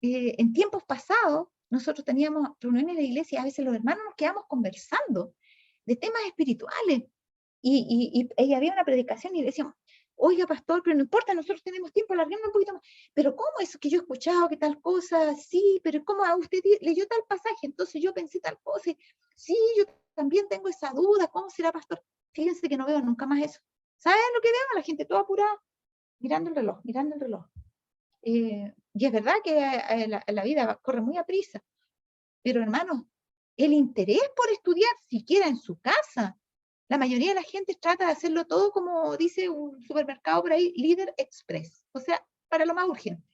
Speaker 1: en tiempos pasados, nosotros teníamos reuniones en la iglesia, a veces los hermanos nos quedamos conversando de temas espirituales. Y había una predicación y decíamos, oiga, pastor, pero no importa, nosotros tenemos tiempo, alarguemos un poquito más. Pero ¿cómo es que yo he escuchado que tal cosa? Sí, pero ¿cómo usted leyó tal pasaje? Entonces yo pensé tal cosa. Sí, yo también tengo esa duda, ¿cómo será, pastor? Fíjense que no veo nunca más eso. ¿Saben lo que veo? La gente toda apurada, mirando el reloj, mirando el reloj. Y es verdad que la vida corre muy a prisa. Pero hermanos, el interés por estudiar siquiera en su casa, la mayoría de la gente trata de hacerlo todo como dice un supermercado por ahí, líder express. O sea, para lo más urgente,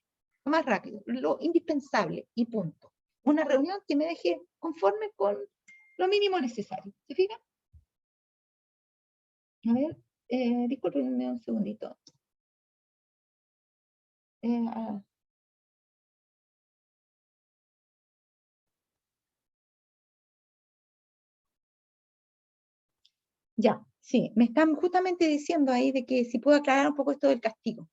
Speaker 1: lo más rápido, lo indispensable y punto. Una reunión que me deje conforme con lo mínimo necesario. ¿Se fijan? A ver, discúlpenme un segundito. Ya, sí, me están justamente diciendo ahí de que si puedo aclarar un poco esto del castigo.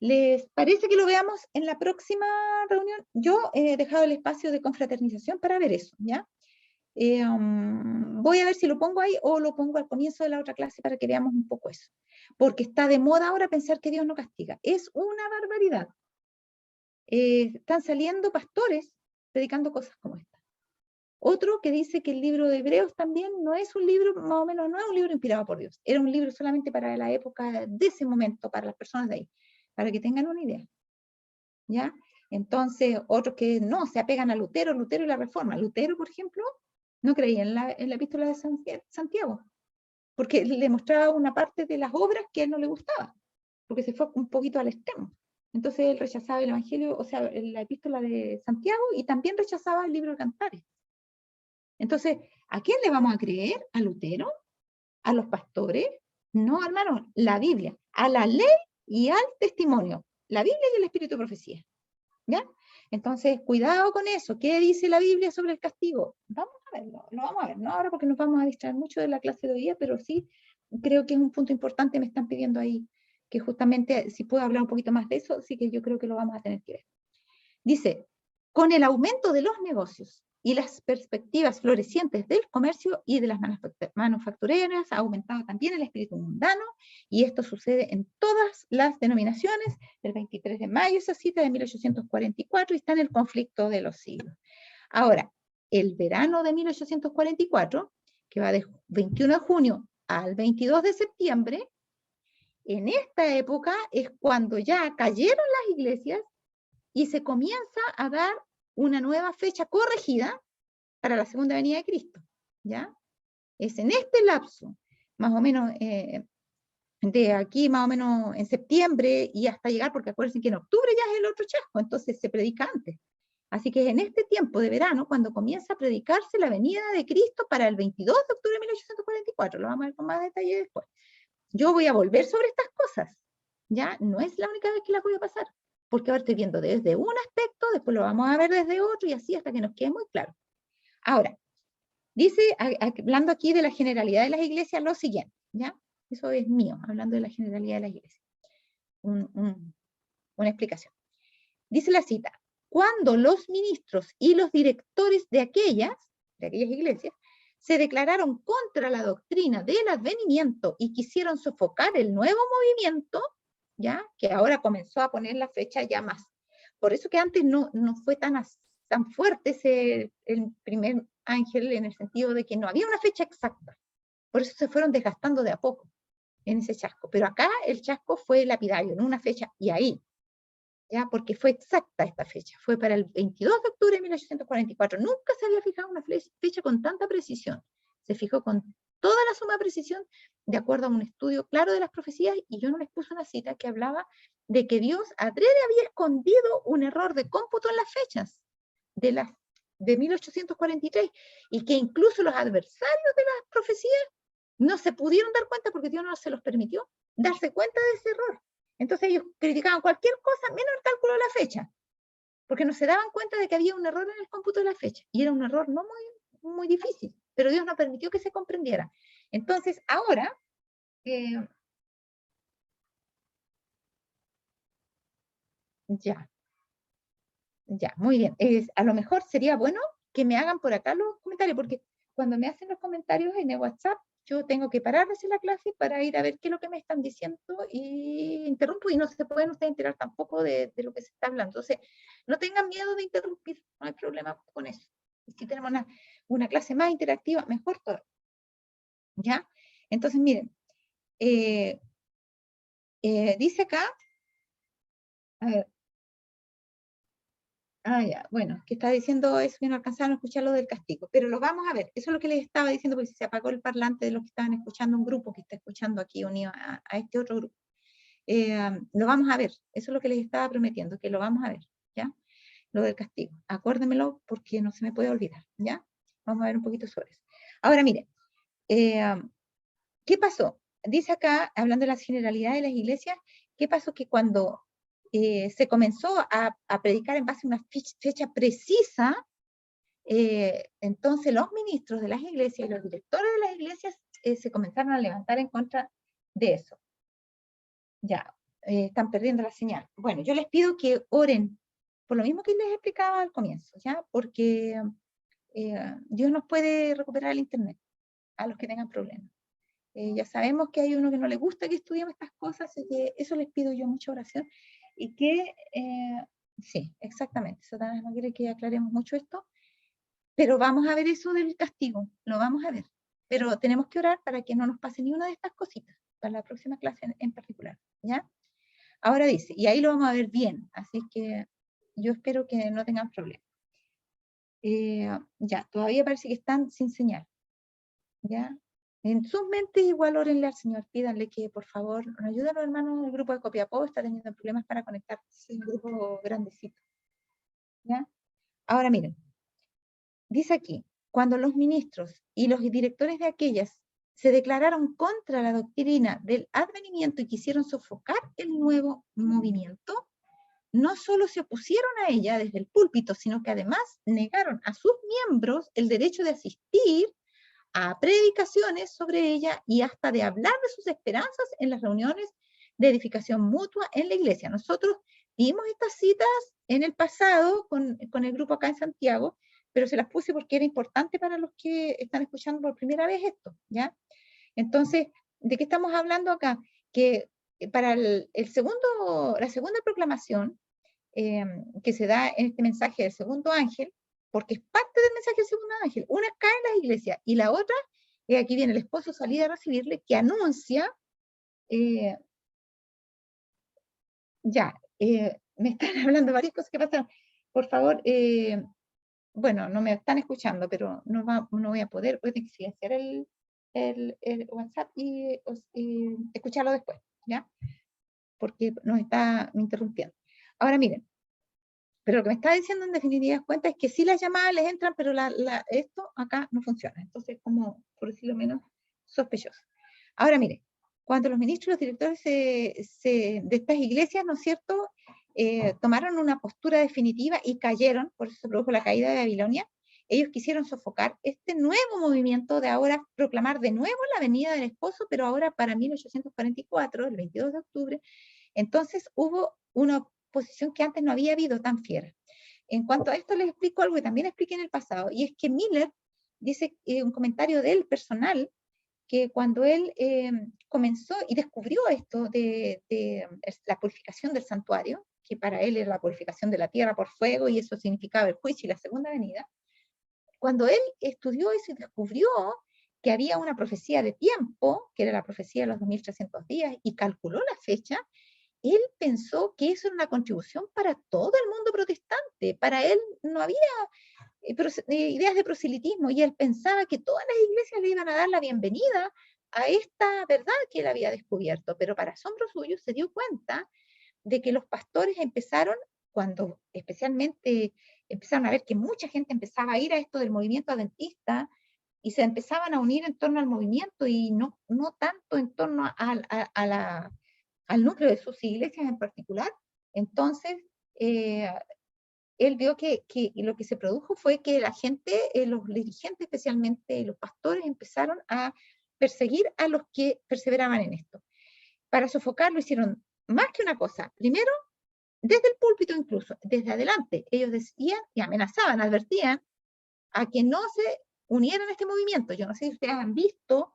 Speaker 1: ¿Les parece que lo veamos en la próxima reunión? Yo he dejado el espacio de confraternización para ver eso, ¿ya? Voy a ver si lo pongo ahí o lo pongo al comienzo de la otra clase para que veamos un poco eso. Porque está de moda ahora pensar que Dios no castiga. Es una barbaridad. Están saliendo pastores predicando cosas como esta. Otro que dice que el libro de Hebreos también no es un libro, más o menos, no es un libro inspirado por Dios. Era un libro solamente para la época de ese momento, para las personas de ahí, para que tengan una idea. ¿Ya? Entonces, otros que no, se apegan a Lutero y la Reforma. Lutero, por ejemplo, no creía en la epístola de Santiago, porque le mostraba una parte de las obras que a él no le gustaba, porque se fue un poquito al extremo. Entonces él rechazaba el Evangelio, o sea, la epístola de Santiago, y también rechazaba el libro de Cantares. Entonces, ¿a quién le vamos a creer? ¿A Lutero? ¿A los pastores? No, hermano, la Biblia, a la ley y al testimonio. La Biblia y el espíritu de profecía. ¿Ya? Entonces, cuidado con eso. ¿Qué dice la Biblia sobre el castigo? Vamos a verlo, lo vamos a ver, no ahora porque nos vamos a distraer mucho de la clase de hoy día, pero sí creo que es un punto importante, me están pidiendo ahí, que justamente si puedo hablar un poquito más de eso, sí que yo creo que lo vamos a tener que ver. Dice, con el aumento de los negocios y las perspectivas florecientes del comercio y de las manufactureras, ha aumentado también el espíritu mundano, y esto sucede en todas las denominaciones. El 23 de mayo, esa cita de 1844, y está en el conflicto de los siglos. Ahora, el verano de 1844, que va de 21 de junio al 22 de septiembre, en esta época es cuando ya cayeron las iglesias y se comienza a dar una nueva fecha corregida para la segunda venida de Cristo, ¿ya? Es en este lapso, más o menos, de aquí más o menos en septiembre y hasta llegar, porque acuérdense que en octubre ya es el otro chasco, entonces se predica antes. Así que en este tiempo de verano, cuando comienza a predicarse la venida de Cristo para el 22 de octubre de 1844, lo vamos a ver con más detalle después. Yo voy a volver sobre estas cosas, ¿ya? No es la única vez que las voy a pasar, porque ahora estoy viendo desde un aspecto, después lo vamos a ver desde otro, y así hasta que nos quede muy claro. Ahora, dice, hablando aquí de la generalidad de las iglesias, lo siguiente, ¿ya? Eso es mío, hablando de la generalidad de las iglesias. Una explicación. Dice la cita, cuando los ministros y los directores de aquellas iglesias se declararon contra la doctrina del advenimiento y quisieron sofocar el nuevo movimiento, ¿ya? Que ahora comenzó a poner la fecha ya más Por eso que antes no fue tan fuerte el primer ángel, en el sentido de que no había una fecha exacta. Por eso se fueron desgastando de a poco en ese chasco. Pero acá el chasco fue lapidario, en una fecha, y ahí, ¿ya? Porque fue exacta esta fecha. Fue para el 22 de octubre de 1844. Nunca se había fijado una fecha con tanta precisión. Se fijó con toda la suma de precisión, de acuerdo a un estudio claro de las profecías, y yo no les puse una cita que hablaba de que Dios adrede había escondido un error de cómputo en las fechas de 1843, y que incluso los adversarios de las profecías no se pudieron dar cuenta porque Dios no se los permitió darse cuenta de ese error. Entonces ellos criticaban cualquier cosa menos el cálculo de la fecha, porque no se daban cuenta de que había un error en el cómputo de la fecha, y era un error no muy difícil, pero Dios no permitió que se comprendiera. Entonces ahora, ya, muy bien. A lo mejor sería bueno que me hagan por acá los comentarios, porque cuando me hacen los comentarios en el WhatsApp, yo tengo que parar de hacer la clase para ir a ver qué es lo que me están diciendo, y interrumpo, y no se pueden ustedes enterar tampoco de lo que se está hablando. Entonces, no tengan miedo de interrumpir, no hay problema con eso. Y si tenemos una clase más interactiva, mejor todo. ¿Ya? Entonces, miren, dice acá, a ver, ya, bueno, que está diciendo eso, que no alcanzaron a escuchar lo del castigo, pero lo vamos a ver. Eso es lo que les estaba diciendo, porque se apagó el parlante de los que estaban escuchando, un grupo que está escuchando aquí unido a este otro grupo. Lo vamos a ver, eso es lo que les estaba prometiendo, que lo vamos a ver, ¿ya? Lo del castigo. Acuérdemelo porque no se me puede olvidar, ¿ya? Vamos a ver un poquito sobre eso. Ahora, miren, ¿qué pasó? Dice acá, hablando de las generalidades de las iglesias, ¿qué pasó? Que cuando se comenzó a predicar en base a una fecha precisa, entonces los ministros de las iglesias y los directores de las iglesias se comenzaron a levantar en contra de eso. Ya, están perdiendo la señal. Bueno, yo les pido que oren, por lo mismo que les explicaba al comienzo, ¿ya? Porque Dios nos puede recuperar el internet a los que tengan problemas. Ya sabemos que hay uno que no le gusta que estudiemos estas cosas, así que eso les pido yo, mucha oración. Y que, sí, exactamente, Satanás no quiere que aclaremos mucho esto, pero vamos a ver eso del castigo, lo vamos a ver. Pero tenemos que orar para que no nos pase ni una de estas cositas, para la próxima clase en particular, ¿ya? Ahora dice, y ahí lo vamos a ver bien, así que yo espero que no tengan problemas. Ya, todavía parece que están sin señal, ¿ya? En sus mentes igual órenle al Señor, pídanle que por favor nos ayuden a los hermanos del grupo de Copiapó, está teniendo problemas para conectarse, un grupo grandecito, ¿ya? Ahora miren, dice aquí, cuando los ministros y los directores de aquellas se declararon contra la doctrina del advenimiento y quisieron sofocar el nuevo movimiento, no solo se opusieron a ella desde el púlpito, sino que además negaron a sus miembros el derecho de asistir a predicaciones sobre ella y hasta de hablar de sus esperanzas en las reuniones de edificación mutua en la iglesia. Nosotros vimos estas citas en el pasado con el grupo acá en Santiago, pero se las puse porque era importante para los que están escuchando por primera vez esto, ¿ya? Entonces, ¿de qué estamos hablando acá? Que para la segunda proclamación que se da en este mensaje del segundo ángel, porque es parte del mensaje del segundo ángel. Una cae en la iglesia y la otra, aquí viene el esposo salida a recibirle, que anuncia, me están hablando varias cosas que pasaron. Por favor, bueno, no me están escuchando, pero no voy a poder, voy a tener que silenciar el WhatsApp y escucharlo después, ¿ya? Porque nos está interrumpiendo. Ahora miren, pero lo que me está diciendo en definitiva cuenta es que sí las llamadas les entran, pero esto acá no funciona. Entonces, como por decirlo menos, sospechoso. Ahora mire, cuando los ministros y los directores de estas iglesias, ¿no es cierto?, tomaron una postura definitiva y cayeron, por eso se produjo la caída de Babilonia, ellos quisieron sofocar este nuevo movimiento de ahora proclamar de nuevo la venida del esposo, pero ahora para 1844, el 22 de octubre, entonces hubo una posición que antes no había habido tan fiera. En cuanto a esto les explico algo que también expliqué en el pasado, y es que Miller dice un comentario del personal, que cuando él comenzó y descubrió esto de la purificación del santuario, que para él era la purificación de la tierra por fuego, y eso significaba el juicio y la segunda venida. Cuando él estudió eso y descubrió que había una profecía de tiempo, que era la profecía de los 2300 días, y calculó la fecha, él pensó que eso era una contribución para todo el mundo protestante. Para él no había ideas de proselitismo, y él pensaba que todas las iglesias le iban a dar la bienvenida a esta verdad que él había descubierto. Pero para asombro suyo se dio cuenta de que los pastores empezaron, cuando especialmente empezaron a ver que mucha gente empezaba a ir a esto del movimiento adventista, y se empezaban a unir en torno al movimiento y no tanto en torno al núcleo de sus iglesias en particular. Entonces, él vio que lo que se produjo fue que la gente, los dirigentes especialmente, los pastores, empezaron a perseguir a los que perseveraban en esto. Para sofocarlo hicieron más que una cosa. Primero, desde el púlpito incluso, desde adelante, ellos decían y amenazaban, advertían a que no se unieran a este movimiento. Yo no sé si ustedes han visto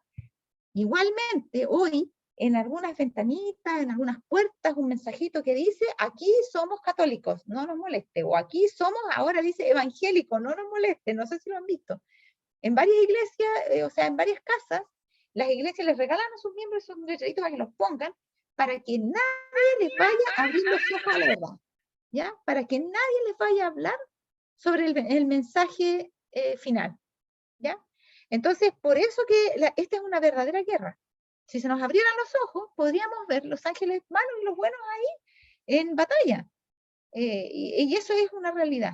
Speaker 1: igualmente hoy en algunas ventanitas, en algunas puertas, un mensajito que dice: aquí somos católicos, no nos moleste, o aquí somos, ahora dice evangélicos, no nos moleste. No sé si lo han visto. En varias iglesias, o sea, en varias casas, las iglesias les regalan a sus miembros esos letreritos para que los pongan, para que nadie les vaya a abrir los ojos a la verdad, ¿ya? Para que nadie les vaya a hablar sobre el mensaje final, ¿ya? Entonces, por eso que esta es una verdadera guerra. Si se nos abrieran los ojos, podríamos ver los ángeles malos y los buenos ahí en batalla. Y eso es una realidad.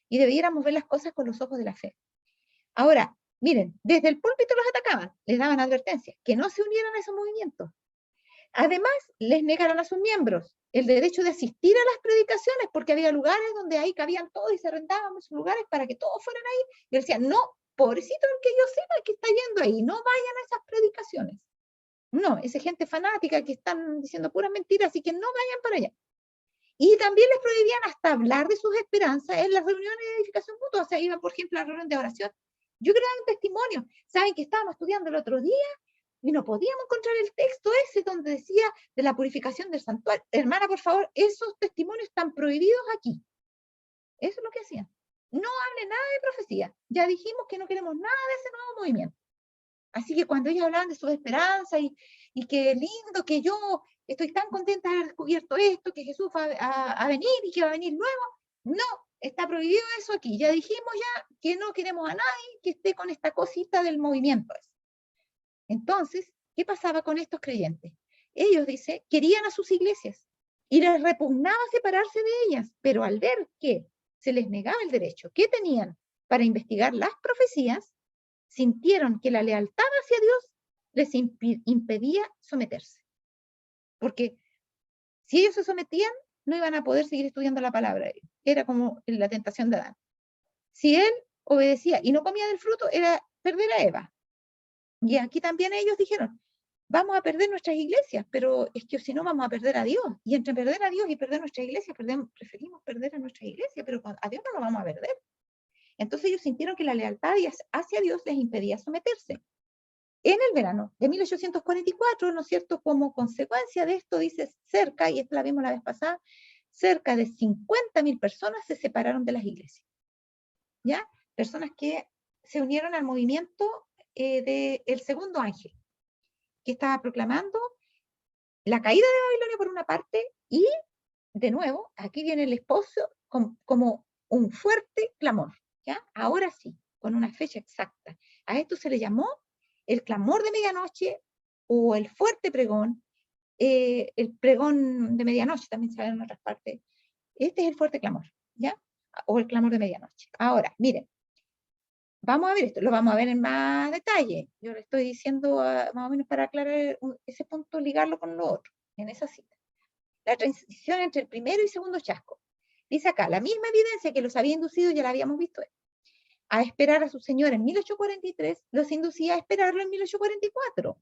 Speaker 1: Y debiéramos ver las cosas con los ojos de la fe. Ahora, miren, desde el púlpito los atacaban, les daban advertencias, que no se unieran a esos movimientos. Además, les negaron a sus miembros el derecho de asistir a las predicaciones, porque había lugares donde ahí cabían todos y se rentaban esos lugares para que todos fueran ahí. Y decían: no, pobrecito el que yo sepa que está yendo ahí, no vayan a esas predicaciones. No, esa gente fanática que están diciendo puras mentiras, así que no vayan para allá. Y también les prohibían hasta hablar de sus esperanzas en las reuniones de edificación mutua. O sea, iban, por ejemplo, a la reunión de oración. Yo creo que hay un testimonio. ¿Saben que estábamos estudiando el otro día y no podíamos encontrar el texto ese donde decía de la purificación del santuario? Hermana, por favor, esos testimonios están prohibidos aquí. Eso es lo que hacían. No hable nada de profecía. Ya dijimos que no queremos nada de ese nuevo movimiento. Así que cuando ellos hablaban de sus esperanzas y qué lindo que yo estoy tan contenta de haber descubierto esto, que Jesús va a venir y que va a venir luego, no, está prohibido eso aquí. Ya dijimos ya que no queremos a nadie que esté con esta cosita del movimiento. Entonces, ¿qué pasaba con estos creyentes? Ellos, dice, querían a sus iglesias y les repugnaba separarse de ellas, pero al ver que se les negaba el derecho que tenían para investigar las profecías, sintieron que la lealtad hacia Dios les impedía someterse. Porque si ellos se sometían, no iban a poder seguir estudiando la palabra. Era como la tentación de Adán. Si él obedecía y no comía del fruto, era perder a Eva. Y aquí también ellos dijeron: vamos a perder nuestras iglesias, pero es que si no vamos a perder a Dios. Y entre perder a Dios y perder nuestra iglesia, preferimos perder a nuestra iglesia, pero a Dios no lo vamos a perder. Entonces ellos sintieron que la lealtad hacia Dios les impedía someterse. En el verano de 1844, ¿no es cierto?, como consecuencia de esto, dice, cerca, y esto la vimos la vez pasada, cerca de 50.000 personas se separaron de las iglesias. ¿Ya? Personas que se unieron al movimiento del segundo ángel, que estaba proclamando la caída de Babilonia por una parte, y de nuevo, aquí viene el esposo como un fuerte clamor, ¿ya? Ahora sí, con una fecha exacta. A esto se le llamó el clamor de medianoche o el fuerte pregón, el pregón de medianoche también se ve en otras partes. Este es el fuerte clamor, ¿ya? O el clamor de medianoche. Ahora, miren, vamos a ver esto, lo vamos a ver en más detalle. Yo le estoy diciendo más o menos para aclarar ese punto, ligarlo con lo otro, en esa cita. La transición entre el primero y segundo chasco. Dice acá, la misma evidencia que los había inducido, ya la habíamos visto, a esperar a su Señor en 1843, los inducía a esperarlo en 1844.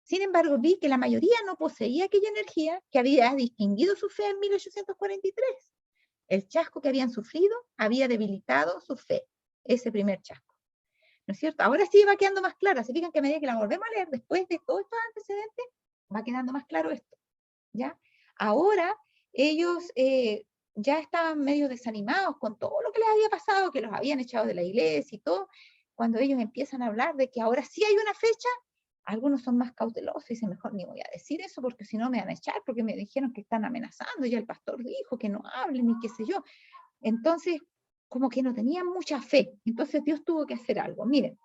Speaker 1: Sin embargo, vi que la mayoría no poseía aquella energía que había distinguido su fe en 1843. El chasco que habían sufrido había debilitado su fe, ese primer chasco. ¿No es cierto? Ahora sí va quedando más clara. Se fijan que a medida que la volvemos a leer, después de todos estos antecedentes, va quedando más claro esto, ¿ya? Ahora ellos ya estaban medio desanimados con todo lo que les había pasado, que los habían echado de la iglesia y todo. Cuando ellos empiezan a hablar de que ahora sí hay una fecha, algunos son más cautelosos y dicen, mejor ni voy a decir eso porque si no me van a echar, porque me dijeron que están amenazando, ya el pastor dijo que no hablen y qué sé yo. Entonces, como que no tenían mucha fe. Entonces Dios tuvo que hacer algo. Miren,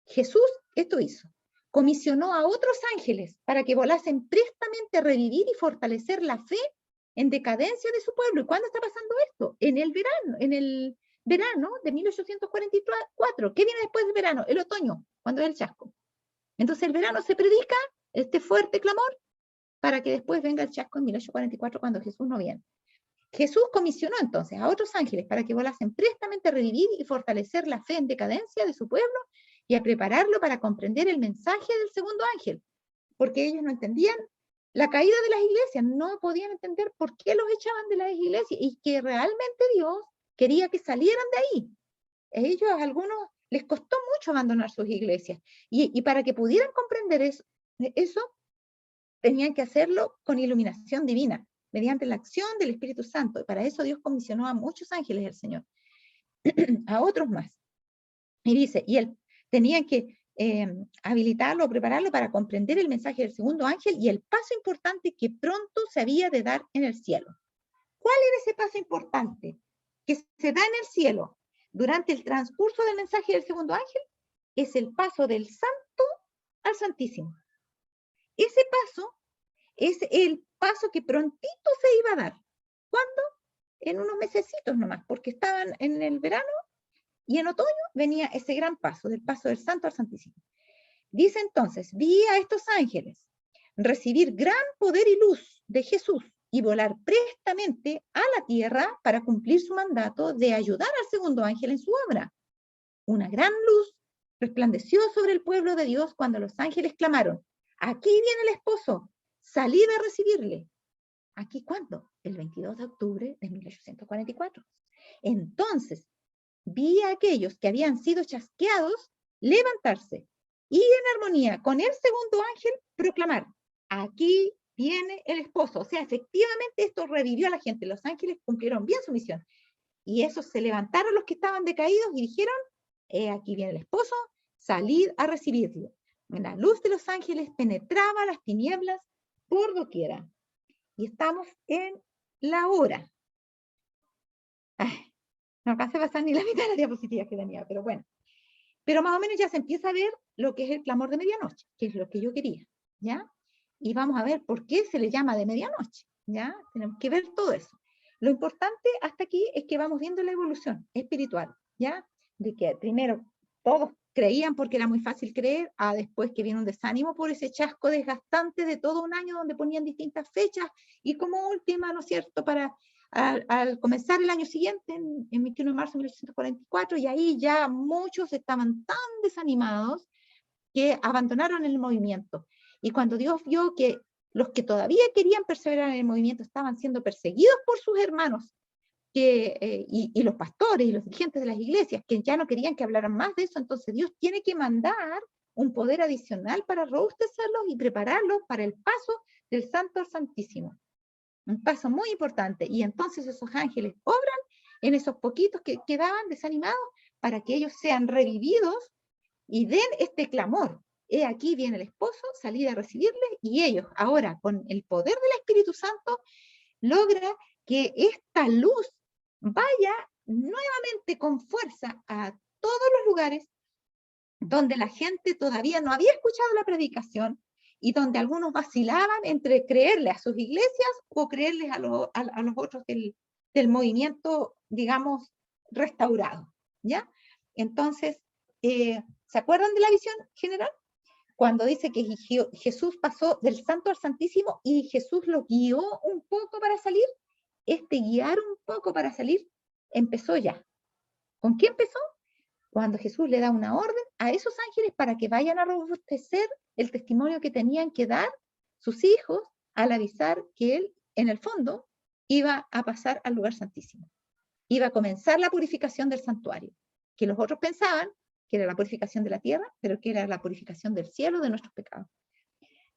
Speaker 1: Jesús esto hizo. Comisionó a otros ángeles para que volasen prestamente a revivir y fortalecer la fe en decadencia de su pueblo. ¿Y cuándo está pasando esto? En el verano de 1844. ¿Qué viene después del verano? El otoño, cuando es el chasco. Entonces el verano se predica este fuerte clamor para que después venga el chasco en 1844 cuando Jesús no viene. Jesús comisionó entonces a otros ángeles para que volasen prestamente a revivir y fortalecer la fe en decadencia de su pueblo y a prepararlo para comprender el mensaje del segundo ángel, porque ellos no entendían la caída de las iglesias, no podían entender por qué los echaban de las iglesias y que realmente Dios quería que salieran de ahí. A ellos, a algunos, les costó mucho abandonar sus iglesias y para que pudieran comprender eso, tenían que hacerlo con iluminación divina, mediante la acción del Espíritu Santo. Y para eso Dios comisionó a muchos ángeles del Señor, a otros más. Y dice, tenían que habilitarlo o prepararlo para comprender el mensaje del segundo ángel y el paso importante que pronto se había de dar en el cielo. ¿Cuál era ese paso importante que se da en el cielo durante el transcurso del mensaje del segundo ángel? Es el paso del santo al santísimo. Ese paso es el paso que prontito se iba a dar. ¿Cuándo? En unos mesecitos nomás, porque estaban en el verano y en otoño venía ese gran paso, del paso del santo al santísimo. Dice entonces, vi a estos ángeles recibir gran poder y luz de Jesús y volar prestamente a la tierra para cumplir su mandato de ayudar al segundo ángel en su obra. Una gran luz resplandeció sobre el pueblo de Dios cuando los ángeles clamaron, aquí viene el esposo, salid a recibirle. ¿Aquí cuándo? El 22 de octubre de 1844. Entonces, vi a aquellos que habían sido chasqueados levantarse y en armonía con el segundo ángel proclamar, aquí viene el esposo. O sea, efectivamente esto revivió a la gente. Los ángeles cumplieron bien su misión. Y esos se levantaron los que estaban decaídos y dijeron, aquí viene el esposo, salid a recibirlo. La luz de los ángeles penetraba las tinieblas por doquiera. Y estamos en la hora. Ay, no alcancé a pasar ni la mitad de las diapositivas que tenía, pero bueno. Pero más o menos ya se empieza a ver lo que es el clamor de medianoche, que es lo que yo quería, ¿ya? Y vamos a ver por qué se le llama de medianoche, ¿ya? Tenemos que ver todo eso. Lo importante hasta aquí es que vamos viendo la evolución espiritual, ¿ya? De que primero todos creían porque era muy fácil creer, a después que viene un desánimo por ese chasco desgastante de todo un año donde ponían distintas fechas y como última, ¿no es cierto?, para al comenzar el año siguiente, en 21 de marzo de 1844, y ahí ya muchos estaban tan desanimados que abandonaron el movimiento. Y cuando Dios vio que los que todavía querían perseverar en el movimiento estaban siendo perseguidos por sus hermanos, y los pastores y los dirigentes de las iglesias, que ya no querían que hablaran más de eso, entonces Dios tiene que mandar un poder adicional para robustecerlos y prepararlos para el paso del Santo al Santísimo. Un paso muy importante. Y entonces esos ángeles obran en esos poquitos que quedaban desanimados para que ellos sean revividos y den este clamor. He aquí viene el esposo, salid a recibirle, y ellos ahora con el poder del Espíritu Santo logra que esta luz vaya nuevamente con fuerza a todos los lugares donde la gente todavía no había escuchado la predicación y donde algunos vacilaban entre creerle a sus iglesias o creerles a los otros del movimiento, digamos, restaurado, ¿ya? Entonces, ¿se acuerdan de la visión general? Cuando dice que Jesús pasó del santo al santísimo y Jesús los guió un poco para salir, este guiar un poco para salir empezó ya. ¿Con qué empezó? Cuando Jesús le da una orden a esos ángeles para que vayan a robustecer el testimonio que tenían que dar sus hijos al avisar que él, en el fondo, iba a pasar al lugar santísimo. Iba a comenzar la purificación del santuario, que los otros pensaban que era la purificación de la tierra, pero que era la purificación del cielo de nuestros pecados.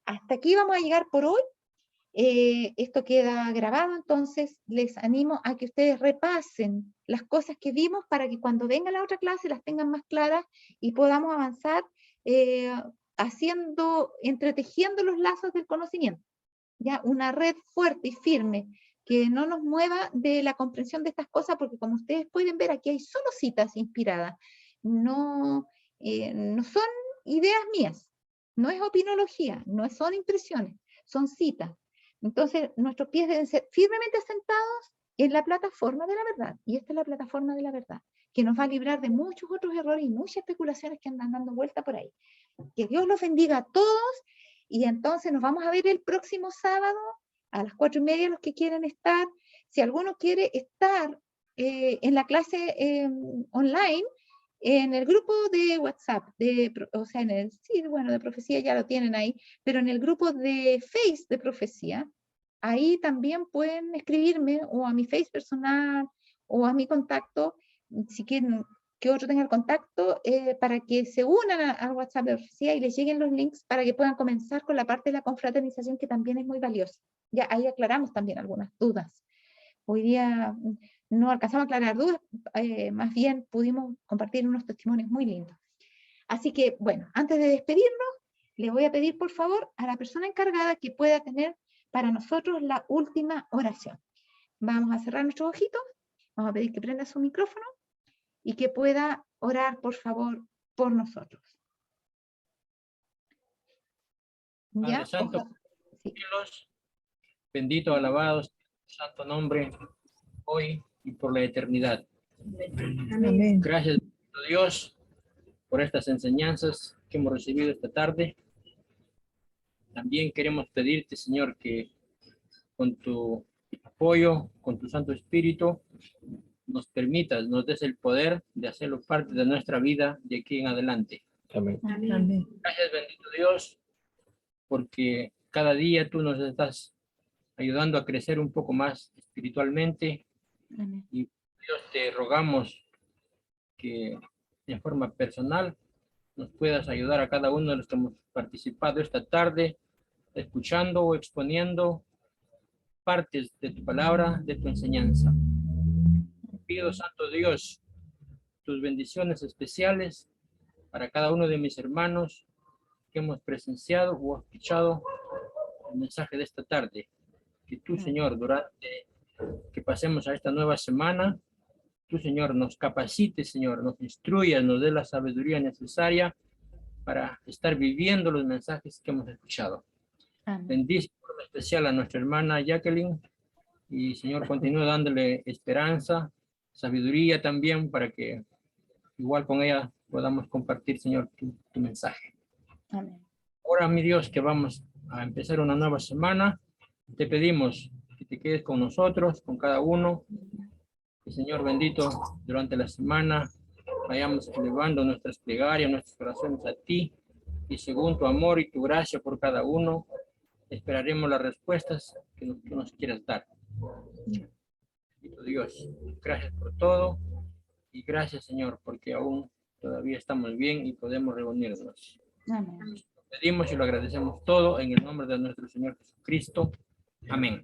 Speaker 1: Hasta aquí vamos a llegar por hoy. Esto queda grabado, entonces les animo a que ustedes repasen las cosas que vimos para que cuando venga la otra clase las tengan más claras y podamos avanzar entretejiendo los lazos del conocimiento. ¿Ya? Una red fuerte y firme que no nos mueva de la comprensión de estas cosas, porque como ustedes pueden ver, aquí hay solo citas inspiradas, no son ideas mías, no es opinología, no son impresiones, son citas. Entonces, nuestros pies deben ser firmemente asentados en la plataforma de la verdad, y esta es la plataforma de la verdad, que nos va a librar de muchos otros errores y muchas especulaciones que andan dando vuelta por ahí. Que Dios los bendiga a todos, y entonces nos vamos a ver el próximo sábado a las 4:30, los que quieren estar. Si alguno quiere estar en la clase online, en el grupo de WhatsApp, o sea, de profecía ya lo tienen ahí, pero en el grupo de Face de profecía, ahí también pueden escribirme o a mi Face personal o a mi contacto, si quieren que otro tenga el contacto, para que se unan al WhatsApp de profecía y les lleguen los links para que puedan comenzar con la parte de la confraternización, que también es muy valiosa. Ya ahí aclaramos también algunas dudas. Hoy día no alcanzamos a aclarar dudas, más bien pudimos compartir unos testimonios muy lindos. Así que, bueno, antes de despedirnos, le voy a pedir por favor a la persona encargada que pueda tener para nosotros la última oración. Vamos a cerrar nuestros ojitos, vamos a pedir que prenda su micrófono y que pueda orar, por favor, por nosotros.
Speaker 3: Padre
Speaker 1: ¿Ya?
Speaker 3: Santo,
Speaker 1: Sí.
Speaker 3: cielos, bendito, alabado sea tu santo nombre, hoy y por la eternidad.
Speaker 1: Amén.
Speaker 3: Gracias, Dios, por estas enseñanzas que hemos recibido esta tarde. También queremos pedirte, Señor, que con tu apoyo, con tu Santo Espíritu, nos permitas, nos des el poder de hacerlo parte de nuestra vida de aquí en adelante.
Speaker 4: Amén.
Speaker 1: Amén.
Speaker 3: Gracias, bendito Dios, porque cada día tú nos estás ayudando a crecer un poco más espiritualmente.
Speaker 1: Amén.
Speaker 3: Y Dios, te rogamos que en forma personal nos puedas ayudar a cada uno de los que hemos participado esta tarde, escuchando o exponiendo partes de tu palabra, de tu enseñanza. Pido, Santo Dios, tus bendiciones especiales para cada uno de mis hermanos que hemos presenciado o escuchado el mensaje de esta tarde. Que tú, Señor, durante que pasemos a esta nueva semana, tú, Señor, nos capacites, Señor, nos instruyas, nos dé la sabiduría necesaria para estar viviendo los mensajes que hemos escuchado.
Speaker 1: Amén.
Speaker 3: Bendice por especial a nuestra hermana Jacqueline y, Señor, continúa dándole esperanza, sabiduría también para que igual con ella podamos compartir, Señor, tu mensaje.
Speaker 1: Amén.
Speaker 3: Ahora, mi Dios, que vamos a empezar una nueva semana, te pedimos que te quedes con nosotros, con cada uno. Que, Señor bendito, durante la semana vayamos elevando nuestras plegarias, nuestras oraciones a ti, y según tu amor y tu gracia por cada uno, esperaremos las respuestas que tú nos quieras dar. Bendito Dios, gracias por todo, y gracias, Señor, porque aún todavía estamos bien y podemos reunirnos.
Speaker 1: Amén.
Speaker 3: Lo pedimos y lo agradecemos todo en el nombre de nuestro Señor Jesucristo. Amén.